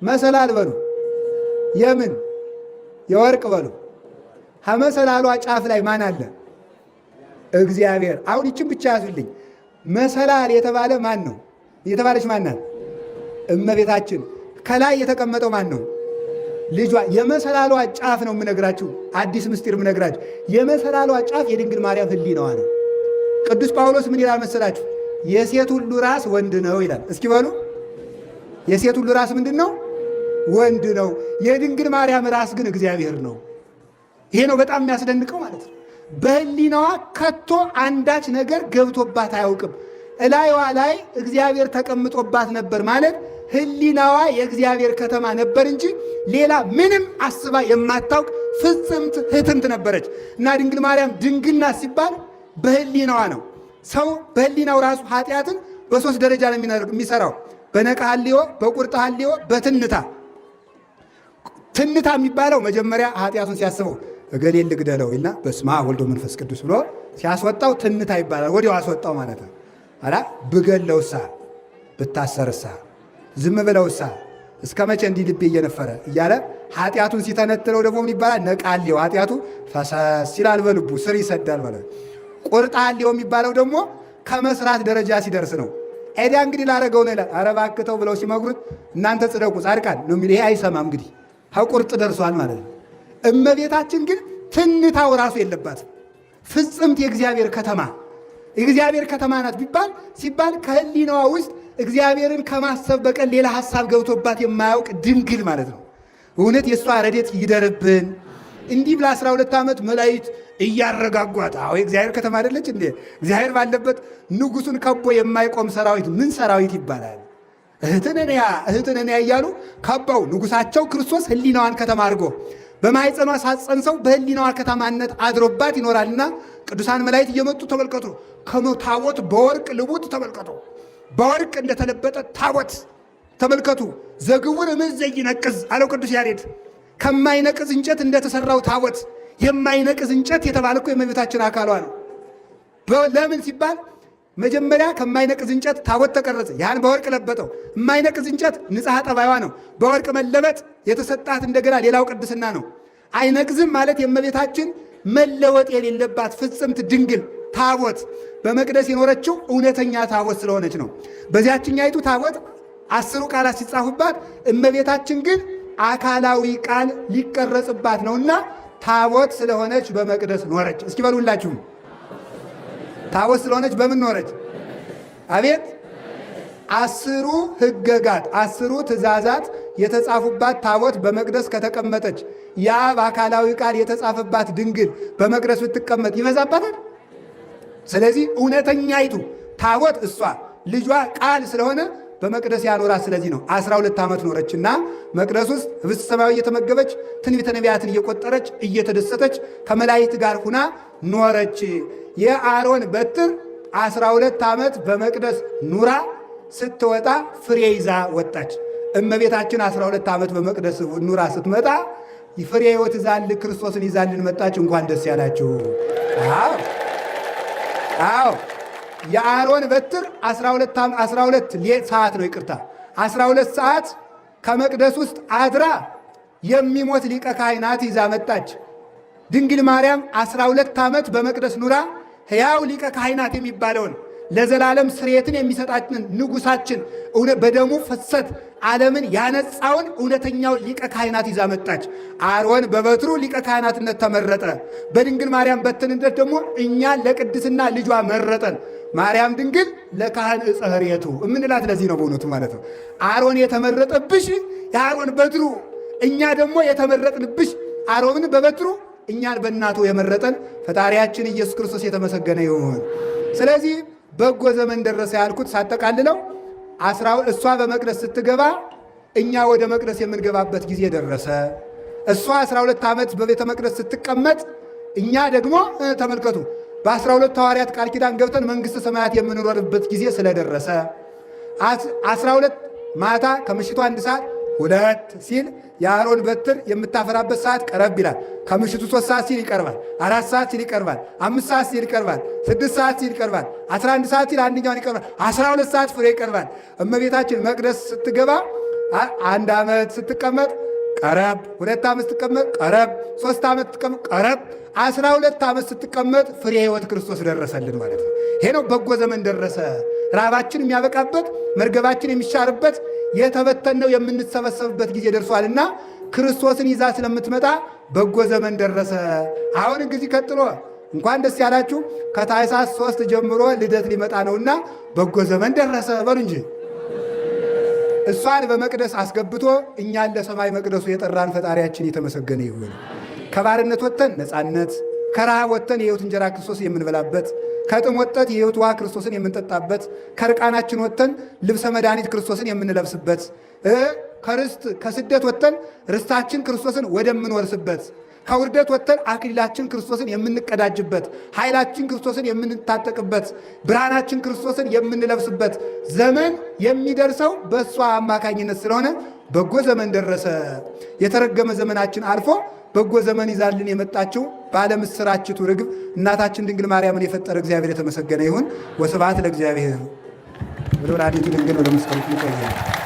መሰላል በሉ። የምን የወርቅ በሉ። ከመሰላሏ ጫፍ ላይ ማን አለ? እግዚአብሔር። አሁን ይችን ብቻ ያዙልኝ። መሰላል የተባለ ማን ነው? የተባለች ማን ናት? እመቤታችን። ከላይ የተቀመጠው ማን ነው? ልጇ። የመሰላሏ ጫፍ ነው የምነግራችሁ፣ አዲስ ምስጢር የምነግራችሁ። የመሰላሏ ጫፍ የድንግል ማርያም ሕሊናዋ ነው። ቅዱስ ጳውሎስ ምን ይላል መሰላችሁ? የሴት ሁሉ ራስ ወንድ ነው ይላል። እስኪ በሉ፣ የሴት ሁሉ ራስ ምንድን ነው? ወንድ ነው። የድንግል ማርያም ራስ ግን እግዚአብሔር ነው። ይሄ ነው በጣም የሚያስደንቀው ማለት ነው። በሕሊናዋ ከቶ አንዳች ነገር ገብቶባት አያውቅም። እላይዋ ላይ እግዚአብሔር ተቀምጦባት ነበር ማለት ሕሊናዋ የእግዚአብሔር ከተማ ነበር እንጂ ሌላ ምንም አስባ የማታውቅ ፍጽምት ህትምት ነበረች። እና ድንግል ማርያም ድንግልና ሲባል በሕሊናዋ ነው። ሰው በሕሊናው ራሱ ኃጢአትን በሶስት ደረጃ ነው የሚሰራው። በነቃ ሐልዮ፣ በቁርጥ ሐልዮ፣ በትንታ። ትንታ የሚባለው መጀመሪያ ኃጢአቱን ሲያስበው እገሌን ልግደለው ይልና በስመ አብ ወልድ ወመንፈስ ቅዱስ ብሎ ሲያስወጣው ትንታ ይባላል። ወዲያው አስወጣው ማለት ነው። አላ ብገለውሳ፣ ብታሰርሳ፣ ዝም ብለውሳ እስከ መቼ እንዲህ ልቤ እየነፈረ እያለ ኃጢአቱን ሲተነትለው ደግሞ ምን ይባላል? ነቃ ሐልዮ። ኃጢአቱ ፈሰስ ይላል በልቡ ስር ይሰዳል ማለት ነው። ቁርጥ ሐልዮ የሚባለው ደግሞ ከመስራት ደረጃ ሲደርስ ነው። ኤዲያ እንግዲህ ላረገው ነው ይላል። ኧረ እባክህ ተው ብለው ሲመክሩት እናንተ ጽደቁ ጻድቃን ነው የሚል። ይሄ አይሰማም። እንግዲህ ከቁርጥ ደርሷል ማለት ነው። እመቤታችን ግን ትንታው ራሱ የለባትም። ፍጽምት የእግዚአብሔር ከተማ የእግዚአብሔር ከተማ ናት ሲባል ከሕሊናዋ ውስጥ እግዚአብሔርን ከማሰብ በቀር ሌላ ሐሳብ ገብቶባት የማያውቅ ድንግል ማለት ነው። እውነት የእሷ ረድኤት ይደርብን። እንዲህ ብላ 12 ዓመት መላእክት እያረጋጓት። አዎ የእግዚአብሔር ከተማ አይደለች እንዴ? እግዚአብሔር ባለበት ንጉሱን ከቦ የማይቆም ሰራዊት ምን ሰራዊት ይባላል? እህትነንያ እያሉ ከበው ንጉሳቸው ክርስቶስ ሕሊናዋን ከተማ አድርጎ በማኅፀኗ ሳትጸንሰው በሕሊናዋ ከተማነት አድሮባት ይኖራልና ቅዱሳን መላእክት እየመጡ ተመልከቱ። ታቦት በወርቅ ልቡጥ ተመልከቱ። በወርቅ እንደተለበጠ ታቦት ተመልከቱ። ዘግቡር እምዝ ዘይነቅዝ አለው ቅዱስ ያሬድ። ከማይነቅዝ እንጨት እንደተሰራው ታቦት። የማይነቅዝ እንጨት የተባለ እኮ የእመቤታችን አካሏ ነው። ለምን ሲባል መጀመሪያ ከማይነቅዝ እንጨት ታቦት ተቀረጸ፣ ያን በወርቅ ለበጠው። የማይነቅዝ እንጨት ንጽሐ ጠባይዋ ነው። በወርቅ መለበጥ የተሰጣት እንደገና ሌላው ቅድስና ነው። አይነቅዝም ማለት የእመቤታችን መለወጥ የሌለባት ፍጽምት ድንግል ታቦት በመቅደስ የኖረችው እውነተኛ ታቦት ስለሆነች ነው። በዚያችኛይቱ ታቦት 10 ቃላት ሲጻፉባት፣ እመቤታችን ግን አካላዊ ቃል ሊቀረጽባት ነውና ታቦት ስለሆነች በመቅደስ ኖረች። እስኪ በሉላችሁ፣ ታቦት ስለሆነች በምን ኖረች? አቤት! 10 ሕገጋት 10 ትእዛዛት የተጻፉባት ታቦት በመቅደስ ከተቀመጠች ያ በአካላዊ ቃል የተጻፈባት ድንግል በመቅደስ ብትቀመጥ ይበዛባታል? ስለዚህ እውነተኛይቱ ታቦት እሷ ልጇ ቃል ስለሆነ በመቅደስ ያኖራት። ስለዚህ ነው 12 ዓመት ኖረችና መቅደስ ውስጥ ኅብስተ ሰማያዊ እየተመገበች ትንቢተ ነቢያትን እየቆጠረች እየተደሰተች ከመላእክት ጋር ሁና ኖረች። የአሮን በትር 12 ዓመት በመቅደስ ኑራ ስትወጣ ፍሬ ይዛ ወጣች። እመቤታችን 12 ዓመት በመቅደስ ኑራ ስትመጣ ፍሬ ሕይወት ይዛል ክርስቶስን ይዛልን መጣች። እንኳን ደስ ያላችሁ። አዎ የአሮን በትር 12 ሰዓት ነው፣ ይቅርታ 12 ሰዓት ከመቅደስ ውስጥ አድራ የሚሞት ሊቀ ካህናት ይዛ መጣች። ድንግል ማርያም 12 ዓመት በመቅደስ ኑራ ሕያው ሊቀ ካህናት የሚባለውን ለዘላለም ስርየትን የሚሰጣችን ንጉሳችን በደሙ ፍሰት ዓለምን ያነጻውን እውነተኛው ሊቀ ካህናት ይዛ መጣች። አሮን በበትሩ ሊቀ ካህናትነት ተመረጠ። በድንግል ማርያም በትርነት ደግሞ እኛን ለቅድስና ልጇ መረጠን። ማርያም ድንግል ለካህን ዕፀ ሕርየቱ እምንላት ለዚህ ነው በእውነቱ ማለት ነው። አሮን የተመረጠብሽ የአሮን በትሩ፣ እኛ ደግሞ የተመረጥንብሽ አሮንን በበትሩ እኛን በእናቱ የመረጠን ፈጣሪያችን ኢየሱስ ክርስቶስ የተመሰገነ ይሁን። ስለዚህ በጎ ዘመን ደረሰ ያልኩት ሳጠቃልለው እሷ በመቅደስ ስትገባ እኛ ወደ መቅደስ የምንገባበት ጊዜ ደረሰ። እሷ 12 ዓመት በቤተ መቅደስ ስትቀመጥ እኛ ደግሞ ተመልከቱ በ12 ሐዋርያት ቃል ኪዳን ገብተን መንግሥተ ሰማያት የምንኖርበት ጊዜ ስለደረሰ 12 ማታ ከምሽቱ 1 ሰዓት 2 ሲል የአሮን በትር የምታፈራበት ሰዓት ቀረብ ይላል። ከምሽቱ 3 ሰዓት ሲል ይቀርባል። 4 ሰዓት ሲል ይቀርባል። 5 ሰዓት ሲል ይቀርባል። 6 ሰዓት ሲል ይቀርባል። 11 ሰዓት ሲል አንደኛውን ይቀርባል። 12 ሰዓት ፍሬ ይቀርባል። እመቤታችን መቅደስ ስትገባ 1 ዓመት ስትቀመጥ ቀረብ፣ 2 ዓመት ስትቀመጥ ቀረብ፣ 3 ዓመት ስትቀመጥ ቀረብ፣ 12 ዓመት ስትቀመጥ ፍሬ ሕይወት ክርስቶስ ደረሰልን ማለት ነው። ይሄ ነው በጎ ዘመን ደረሰ። ራባችን የሚያበቃበት፣ መርገባችን የሚሻርበት፣ የተበተነው የምንሰበሰብበት ጊዜ ደርሷልና ክርስቶስን ይዛ ስለምትመጣ በጎ ዘመን ደረሰ። አሁን እንግዲህ ቀጥሎ እንኳን ደስ ያላችሁ ከታኅሳስ 3 ጀምሮ ልደት ሊመጣ ነውና በጎ ዘመን ደረሰ በሉ እንጂ። እሷን በመቅደስ አስገብቶ እኛን ለሰማይ መቅደሱ የጠራን ፈጣሪያችን የተመሰገነ ይሁን። ከባርነት ወጥተን ነፃነት፣ ከረሃብ ወጥተን የሕይወት እንጀራ ክርስቶስ የምንበላበት፣ ከጥም ወጥተን የሕይወት ውሃ ክርስቶስን የምንጠጣበት፣ ከርቃናችን ወጥተን ልብሰ መድኃኒት ክርስቶስን የምንለብስበት፣ ከስደት ወጥተን ርስታችን ክርስቶስን ወደምንወርስበት፣ ከውርደት ወጥተን አክሊላችን ክርስቶስን የምንቀዳጅበት፣ ኃይላችን ክርስቶስን የምንታጠቅበት፣ ብርሃናችን ክርስቶስን የምንለብስበት ዘመን የሚደርሰው በእሷ አማካኝነት ስለሆነ በጎ ዘመን ደረሰ። የተረገመ ዘመናችን አልፎ በጎ ዘመን ይዛልን የመጣችው ባለምስራችቱ ርግብ እናታችን ድንግል ማርያምን የፈጠረ እግዚአብሔር የተመሰገነ ይሁን። ወስብሐት ለእግዚአብሔር ወለወላዲቱ ድንግል ወለመስቀሉ ይቆያል።